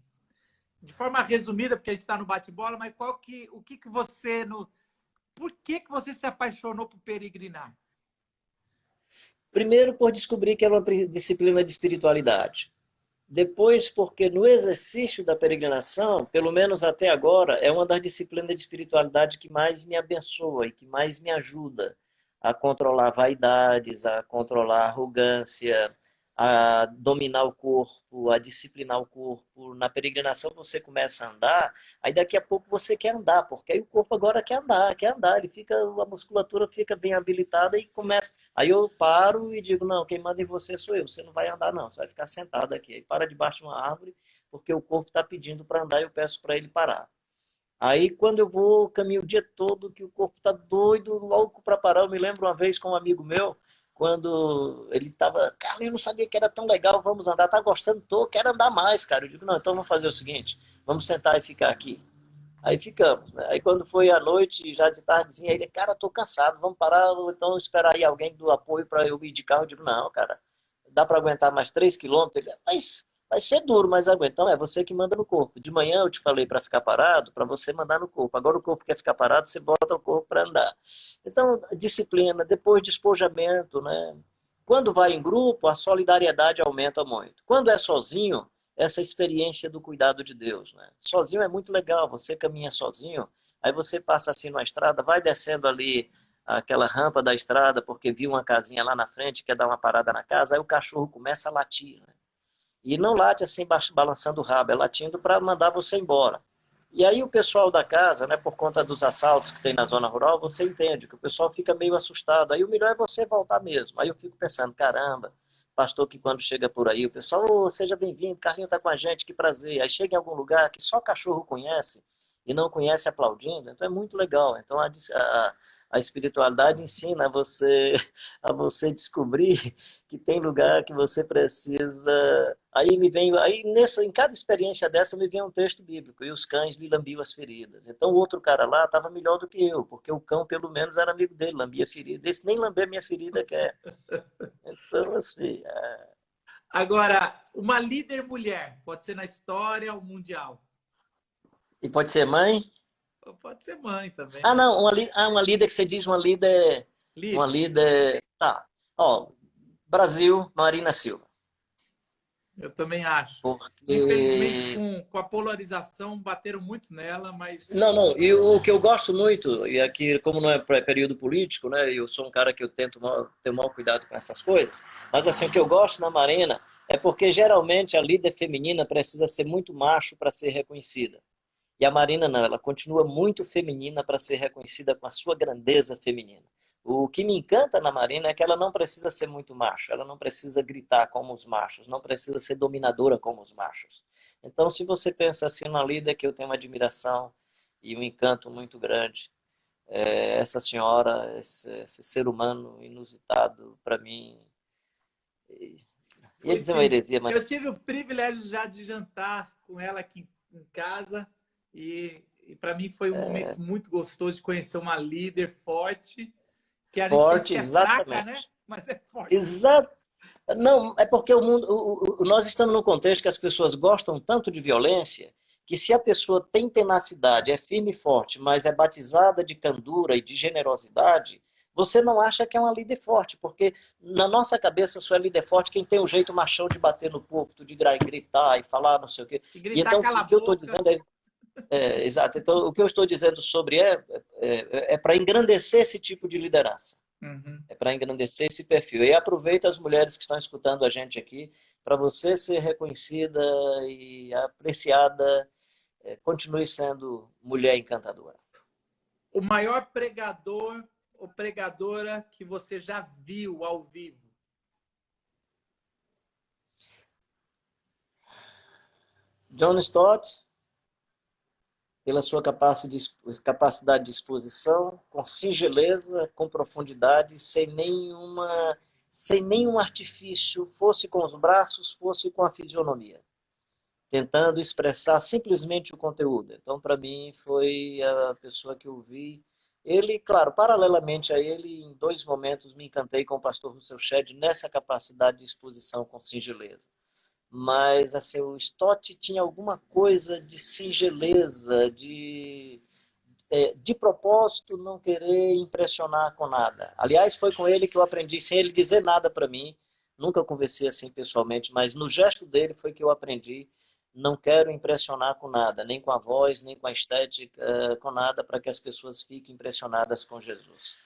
de forma resumida, porque a gente está no bate-bola, mas o que você por que você se apaixonou por peregrinar? Primeiro, por descobrir que é uma disciplina de espiritualidade. Depois, porque no exercício da peregrinação, pelo menos até agora, é uma das disciplinas de espiritualidade que mais me abençoa e que mais me ajuda a controlar vaidades, a controlar arrogância, a dominar o corpo, a disciplinar o corpo. Na peregrinação você começa a andar, aí daqui a pouco você quer andar, porque aí o corpo agora quer andar, a musculatura fica bem habilitada e começa. Aí eu paro e digo, não, quem manda em você sou eu, você não vai andar não, você vai ficar sentado aqui. Aí para debaixo de uma árvore, porque o corpo está pedindo para andar e eu peço para ele parar. Aí quando eu vou, caminho o dia todo, que o corpo está doido, louco para parar, eu me lembro uma vez com um amigo meu, quando ele estava, cara, eu não sabia que era tão legal, vamos andar, tá gostando, tô, quero andar mais, cara. Eu digo, não, então vamos fazer o seguinte, vamos sentar e ficar aqui. Aí ficamos, né? Aí quando foi à noite, já de tardezinha, ele, cara, tô cansado, vamos parar, ou então esperar aí alguém do apoio para eu ir de carro. Eu digo, não, cara, dá para aguentar mais 3 quilômetros? Ele, mas vai ser duro, mas aguenta. Então é você que manda no corpo. De manhã eu te falei para ficar parado, para você mandar no corpo. Agora o corpo quer ficar parado, você bota o corpo para andar. Então, disciplina, depois despojamento, né? Quando vai em grupo, a solidariedade aumenta muito. Quando é sozinho, essa experiência do cuidado de Deus, né? Sozinho é muito legal, você caminha sozinho, aí você passa assim numa estrada, vai descendo ali aquela rampa da estrada porque viu uma casinha lá na frente, quer dar uma parada na casa, aí o cachorro começa a latir, né? E não late assim balançando o rabo, é latindo para mandar você embora. E aí o pessoal da casa, né, por conta dos assaltos que tem na zona rural, você entende que o pessoal fica meio assustado. Aí o melhor é você voltar mesmo. Aí eu fico pensando, caramba, pastor que quando chega por aí, o pessoal, "Ô, seja bem-vindo, Carlinho está com a gente, que prazer." Aí chega em algum lugar que só cachorro conhece e não conhece aplaudindo, então é muito legal. Então a espiritualidade ensina a você descobrir que tem lugar que você precisa. Em cada experiência dessa me vem um texto bíblico, e os cães lhe lambiam as feridas. Então o outro cara lá estava melhor do que eu, porque o cão pelo menos era amigo dele, lambia a ferida. Esse nem lamber minha ferida quer. Então, assim. Agora, uma líder mulher, pode ser na história ou mundial? E pode ser mãe? Ou pode ser mãe também, Ah, né? não, uma líder que você diz, uma líder. Uma Líder, líder. Tá. Ó, Brasil, Marina Silva. eu também acho. Infelizmente, Porque. com a polarização, bateram muito nela, mas Não, não. E o que eu gosto muito, e aqui, como não é período político, né? Eu sou um cara que eu tento ter o maior cuidado com essas coisas. Mas, assim, o que eu gosto na Marina é porque geralmente a líder feminina precisa ser muito macho para ser reconhecida. E a Marina não, ela continua muito feminina para ser reconhecida com a sua grandeza feminina. O que me encanta na Marina é que ela não precisa ser muito macho, ela não precisa gritar como os machos, não precisa ser dominadora como os machos. Então, se você pensa assim na líder que eu tenho uma admiração e um encanto muito grande, essa senhora, esse ser humano inusitado para mim, ia foi dizer uma sim. heresia, mas Eu tive o privilégio já de jantar com ela aqui em casa e para mim foi um momento muito gostoso de conhecer uma líder forte, que a gente pensa forte, que é fraca, exatamente. né? Mas é forte. Exato. Não, é porque nós estamos num contexto que as pessoas gostam tanto de violência que se a pessoa tem tenacidade, é firme e forte, mas é batizada de candura e de generosidade, você não acha que é uma líder forte, porque na nossa cabeça só é líder forte quem tem o jeito machão de bater no púlpito, de gritar e falar não sei o quê. E E gritar então cala a o que eu estou boca. dizendo exato. Então o que eu estou dizendo sobre é para engrandecer esse tipo de liderança. Uhum. É para engrandecer esse perfil. E aproveita as mulheres que estão escutando a gente aqui, para você ser reconhecida e apreciada, continue sendo mulher encantadora. O maior pregador ou pregadora que você já viu ao vivo? John Stott, pela sua capacidade de exposição, com singeleza, com profundidade, sem nenhum artifício, fosse com os braços, fosse com a fisionomia, tentando expressar simplesmente o conteúdo. Então, para mim, foi a pessoa que eu vi. Ele, claro, paralelamente a ele, em dois momentos me encantei com o pastor Russell Shedd nessa capacidade de exposição com singeleza. Mas, assim, o Stott tinha alguma coisa de singeleza, de propósito não querer impressionar com nada. Aliás, foi com ele que eu aprendi, sem ele dizer nada para mim, nunca conversei assim pessoalmente, mas no gesto dele foi que eu aprendi, não quero impressionar com nada, nem com a voz, nem com a estética, com nada, para que as pessoas fiquem impressionadas com Jesus.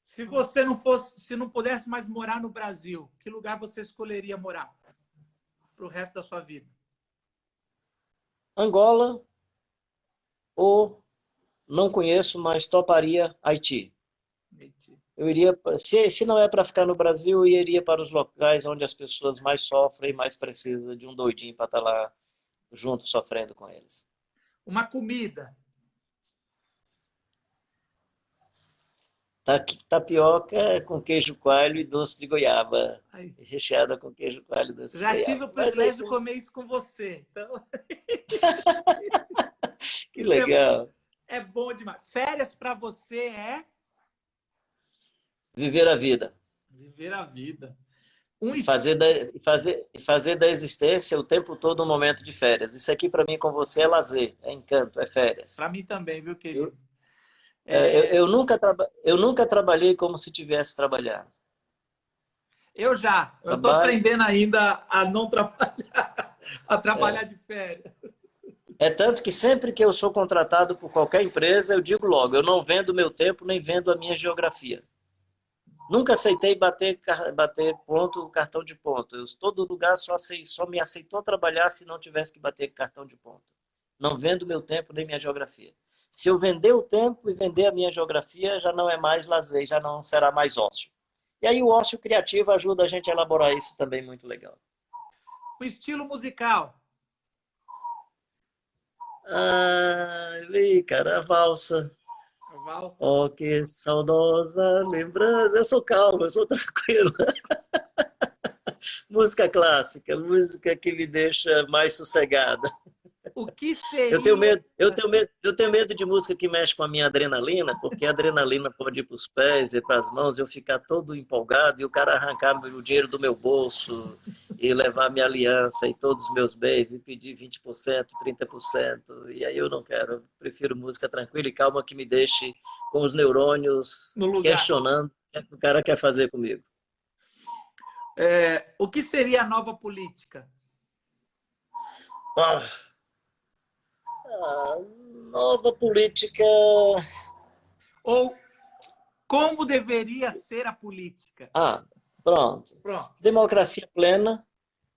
Se você não fosse, se não pudesse mais morar no Brasil, que lugar você escolheria morar para o resto da sua vida? Angola ou, não conheço, mas toparia Haiti. Eu iria, se não é para ficar no Brasil, eu iria para os locais onde as pessoas mais sofrem e mais precisam de um doidinho para estar lá junto sofrendo com eles. Uma comida. Tapioca com queijo coalho e doce de goiaba. Aí. Recheada com queijo coalho e doce de Já tive goiaba. o Mas aí, privilégio de comer isso com você. Então, que isso legal. é bom demais. Férias para você é Viver a vida. viver a vida. E fazer da existência o tempo todo um momento de férias. Isso aqui para mim com você é lazer, é encanto, é férias. Para mim também, viu, querido? Eu nunca trabalhei como se tivesse trabalhado. Eu estou Trabalho aprendendo ainda a não trabalhar, a trabalhar de férias. é tanto que sempre que eu sou contratado por qualquer empresa, eu digo logo, eu não vendo meu tempo nem vendo a minha geografia. Nunca aceitei bater ponto, cartão de ponto. Todo lugar só me aceitou trabalhar se não tivesse que bater cartão de ponto. Não vendo meu tempo nem minha geografia. Se eu vender o tempo e vender a minha geografia, já não é mais lazer, já não será mais ócio. E aí o ócio criativo ajuda a gente a elaborar isso também, muito legal. O estilo musical. Cara, a valsa. A valsa. Oh, que saudosa lembrança. Eu sou calmo, eu sou tranquilo. Música clássica, música que me deixa mais sossegada. O que Eu tenho seria... medo, eu tenho medo de música que mexe com a minha adrenalina, porque a adrenalina pode ir para os pés e para as mãos, eu ficar todo empolgado e o cara arrancar o dinheiro do meu bolso e levar minha aliança e todos os meus bens e pedir 20%, 30%. E aí eu não quero, eu prefiro música tranquila e calma que me deixe com os neurônios no lugar. questionando o que o cara quer fazer comigo. O que seria a nova política? Ah, a nova política. Ou como deveria ser a política? Pronto. Pronto. Democracia plena,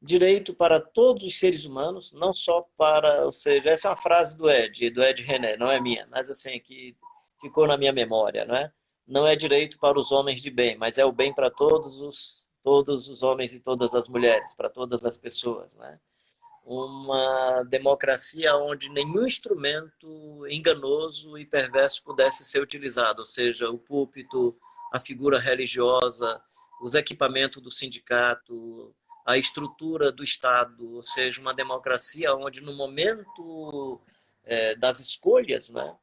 direito para todos os seres humanos, não só para, ou seja, essa é uma frase do Ed René, não é minha, mas assim, que ficou na minha memória, não é? Não é direito para os homens de bem, mas é o bem para todos os homens e todas as mulheres, para todas as pessoas, né? Uma democracia onde nenhum instrumento enganoso e perverso pudesse ser utilizado, ou seja, o púlpito, a figura religiosa, os equipamentos do sindicato, a estrutura do Estado, ou seja, uma democracia onde no momento das escolhas, né,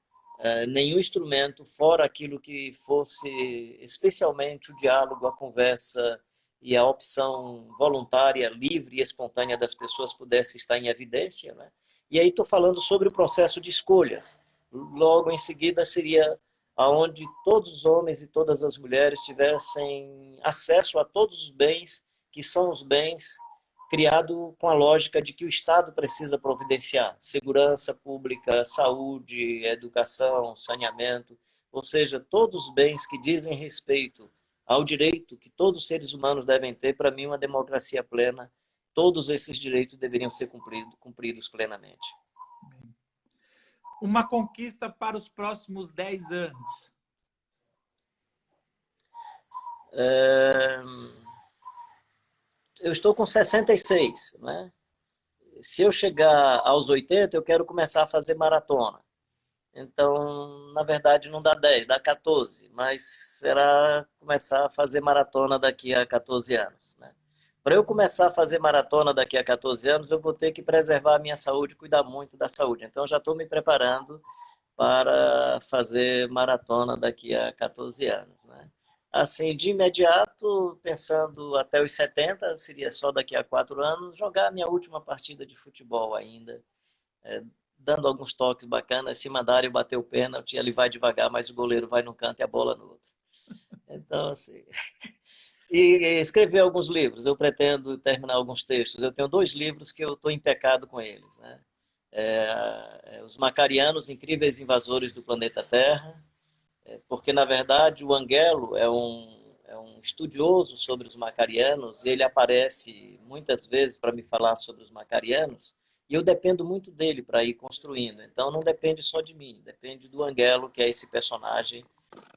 nenhum instrumento fora aquilo que fosse especialmente o diálogo, a conversa e a opção voluntária, livre e espontânea das pessoas pudesse estar em evidência, né? E aí estou falando sobre o processo de escolhas. Logo em seguida seria aonde todos os homens e todas as mulheres tivessem acesso a todos os bens que são os bens criado com a lógica de que o Estado precisa providenciar: segurança pública, saúde, educação, saneamento, ou seja, todos os bens que dizem respeito ao direito que todos os seres humanos devem ter. Para mim, uma democracia plena, todos esses direitos deveriam ser cumpridos plenamente. Uma conquista para os próximos 10 anos. Eu estou com 66, né? Se eu chegar aos 80, eu quero começar a fazer maratona. Então, na verdade, não dá 10, dá 14, mas será começar a fazer maratona daqui a 14 anos, né? Para eu começar a fazer maratona daqui a 14 anos, eu vou ter que preservar a minha saúde e cuidar muito da saúde. Então, já estou me preparando para fazer maratona daqui a 14 anos, né? Assim, de imediato, pensando até os 70, seria só daqui a 4 anos, jogar a minha última partida de futebol ainda, dando alguns toques bacanas. Se mandarem bater o pênalti, ele vai devagar, mas o goleiro vai num canto e a bola no outro. Então, assim... E escrever alguns livros, eu pretendo terminar alguns textos. Eu tenho 2 livros que eu estou em pecado com eles, né? Os Macarianos, Incríveis Invasores do Planeta Terra, porque, na verdade, o Angelo é um estudioso sobre os Macarianos, e ele aparece muitas vezes para me falar sobre os Macarianos, e eu dependo muito dele para ir construindo. Então, não depende só de mim, depende do Angelo, que é esse personagem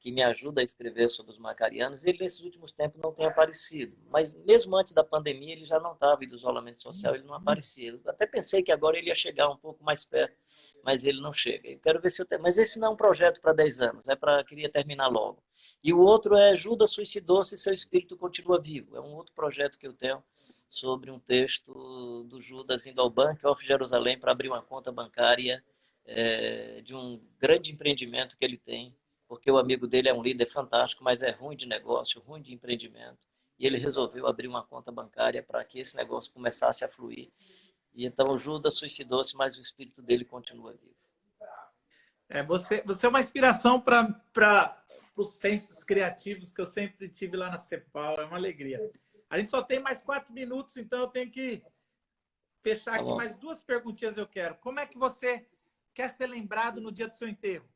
que me ajuda a escrever sobre os Macarianos. Ele, nesses últimos tempos, não tem aparecido. Mas, mesmo antes da pandemia, ele já não estava, e do isolamento social, ele não aparecia. Eu até pensei que agora ele ia chegar um pouco mais perto, mas ele não chega. Eu quero ver se eu tenho... Mas esse não é um projeto para 10 anos, queria terminar logo. E o outro é Judas suicidou-se e seu espírito continua vivo. É um outro projeto que eu tenho sobre um texto do Judas indo ao Banco of Jerusalém para abrir uma conta bancária de um grande empreendimento que ele tem, porque o amigo dele é um líder fantástico, mas é ruim de negócio, ruim de empreendimento, e ele resolveu abrir uma conta bancária para que esse negócio começasse a fluir. E então o Judas suicidou-se, mas o espírito dele continua vivo. Você é uma inspiração para os sensos criativos que eu sempre tive lá na Cepal. É uma alegria. A gente só tem mais 4 minutos, então eu tenho que fechar aqui. Mais 2 perguntinhas eu quero. Como é que você quer ser lembrado no dia do seu enterro?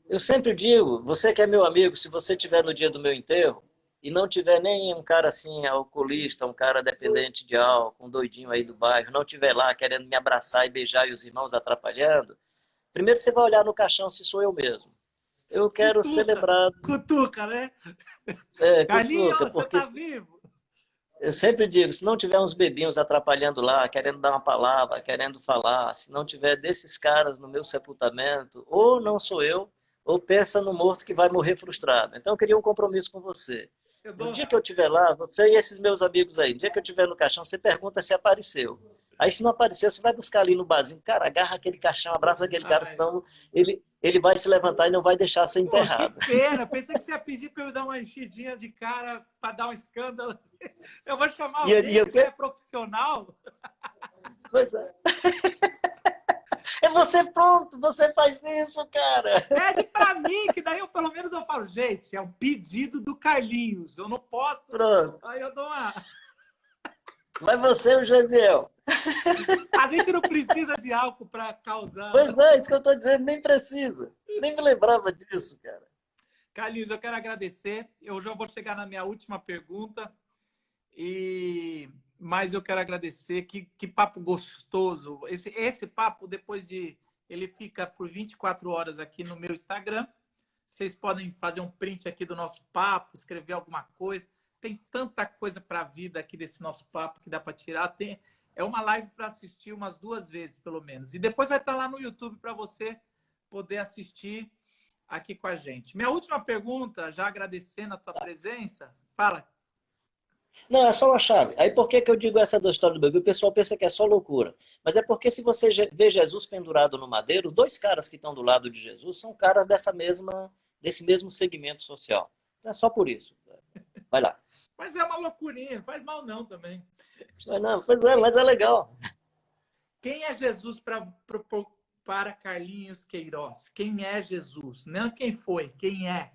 Eu sempre digo, você que é meu amigo, se você estiver no dia do meu enterro e não tiver nem um cara assim, alcoolista, um cara dependente de álcool, um doidinho aí do bairro, não tiver lá querendo me abraçar e beijar e os irmãos atrapalhando, primeiro você vai olhar no caixão se sou eu mesmo. Eu quero ser Cutuca, lembrado. cutuca, né? Carlinhos, Cutuca, você porque tá vivo? eu sempre digo, se não tiver uns bebinhos atrapalhando lá, querendo dar uma palavra, querendo falar, se não tiver desses caras no meu sepultamento, ou não sou eu, ou pensa no morto que vai morrer frustrado. Então eu queria um compromisso com você. Eu No dou. dia que eu estiver lá, você e esses meus amigos aí, no dia que eu estiver no caixão, você pergunta se apareceu. Aí se não apareceu, você vai buscar ali no barzinho, cara, agarra aquele caixão, abraça aquele cara, Ai, senão ele vai se levantar e não vai deixar ser pô, que enterrado. pena. Pensei que você ia pedir para eu dar uma enchidinha de cara para dar um escândalo. Eu vou chamar E alguém eu, que já é profissional. pois é. É você pronto, você faz isso, cara. Pede para mim, que daí eu pelo menos eu falo, gente, é um pedido do Carlinhos. Eu não posso. Pronto. Aí eu dou uma. Vai você e o Gesiel. A gente não precisa de álcool para causar. Pois é, isso que eu estou dizendo, nem precisa. Nem me lembrava disso, cara. Carlinhos, eu quero agradecer. Eu já vou chegar na minha última pergunta. Mas eu quero agradecer. Que papo gostoso. Esse papo, depois de. Ele fica por 24 horas aqui no meu Instagram. Vocês podem fazer um print aqui do nosso papo, escrever alguma coisa. Tem tanta coisa para a vida aqui desse nosso papo que dá para tirar. É uma live para assistir umas 2 vezes, pelo menos. E depois vai estar lá no YouTube para você poder assistir aqui com a gente. Minha última pergunta, já agradecendo a tua presença. Fala. Não, é só uma chave. Aí por que que eu digo essa da história do bebê? O pessoal pensa que é só loucura. Mas é porque se você vê Jesus pendurado no madeiro, 2 caras que estão do lado de Jesus são caras desse mesmo segmento social. Então é só por isso. Vai lá. Mas é uma loucurinha, não faz mal não também. Não, pois é, mas é legal. Quem é Jesus para Carlinhos Queiroz? Quem é Jesus? Não quem foi, quem é?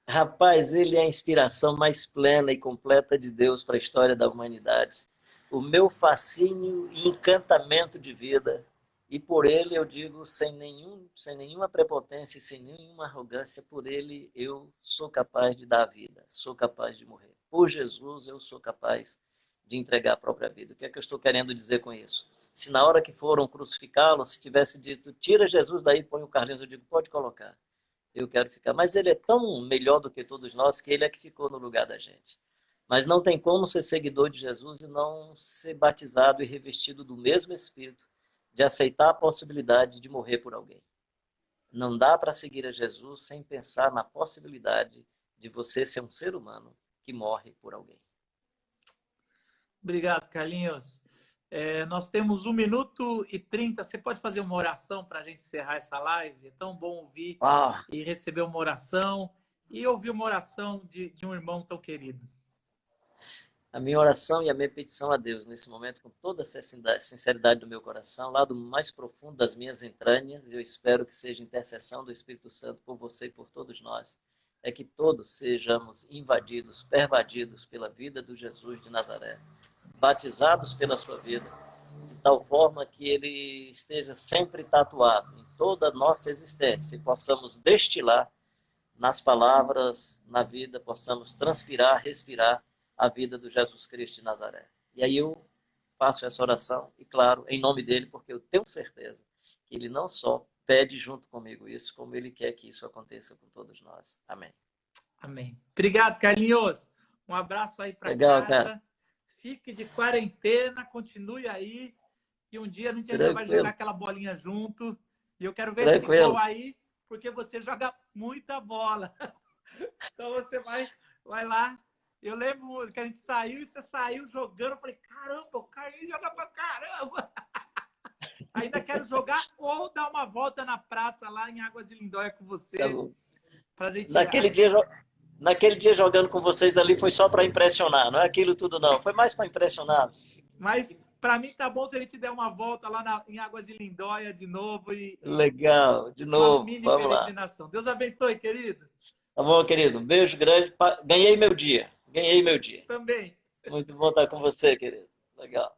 Rapaz, ele é a inspiração mais plena e completa de Deus para a história da humanidade. O meu fascínio e encantamento de vida. E por ele eu digo, sem nenhuma prepotência e sem nenhuma arrogância, por ele eu sou capaz de dar a vida, sou capaz de morrer. Por Jesus eu sou capaz de entregar a própria vida. O que é que eu estou querendo dizer com isso? Se na hora que foram crucificá-lo, se tivesse dito, tira Jesus daí, põe o Carlinhos, eu digo, pode colocar. Eu quero ficar. Mas ele é tão melhor do que todos nós que ele é que ficou no lugar da gente. Mas não tem como ser seguidor de Jesus e não ser batizado e revestido do mesmo Espírito, de aceitar a possibilidade de morrer por alguém. Não dá para seguir a Jesus sem pensar na possibilidade de você ser um ser humano que morre por alguém. Obrigado, Carlinhos. Nós temos 1 minuto e 30. Você pode fazer uma oração para a gente encerrar essa live? É tão bom ouvir e receber uma oração e ouvir uma oração de um irmão tão querido. A minha oração e a minha petição a Deus, nesse momento, com toda a sinceridade do meu coração, lá do mais profundo das minhas entranhas, eu espero que seja intercessão do Espírito Santo por você e por todos nós, é que todos sejamos invadidos, pervadidos pela vida do Jesus de Nazaré, batizados pela sua vida, de tal forma que ele esteja sempre tatuado em toda a nossa existência e possamos destilar nas palavras, na vida, possamos transpirar, respirar a vida do Jesus Cristo de Nazaré. E aí eu faço essa oração, e claro, em nome dele, porque eu tenho certeza que ele não só pede junto comigo isso, como ele quer que isso aconteça com todos nós. Amém. Amém. Obrigado, Carlinhos. Um abraço aí para casa. Cara. Fique de quarentena, continue aí. E um dia a gente ainda vai jogar aquela bolinha junto. E eu quero ver esse gol aí, porque você joga muita bola. Então você vai lá. Eu lembro que a gente saiu e você saiu jogando. Eu falei, caramba, o Carlinhos joga pra caramba. Ainda quero jogar ou dar uma volta na praça lá em Águas de Lindóia com você. Tá bom. Pra gente... Naquele dia jogando com vocês ali foi só para impressionar, não é aquilo tudo não. Foi mais para impressionar. Mas para mim tá bom se a gente der uma volta lá em Águas de Lindóia de novo. Legal, de novo. Uma mini Vamos peregrinação. Lá. Deus abençoe, querido. Tá bom, querido. Um beijo grande. Ganhei meu dia. Também. Muito bom estar com você, querido. Legal.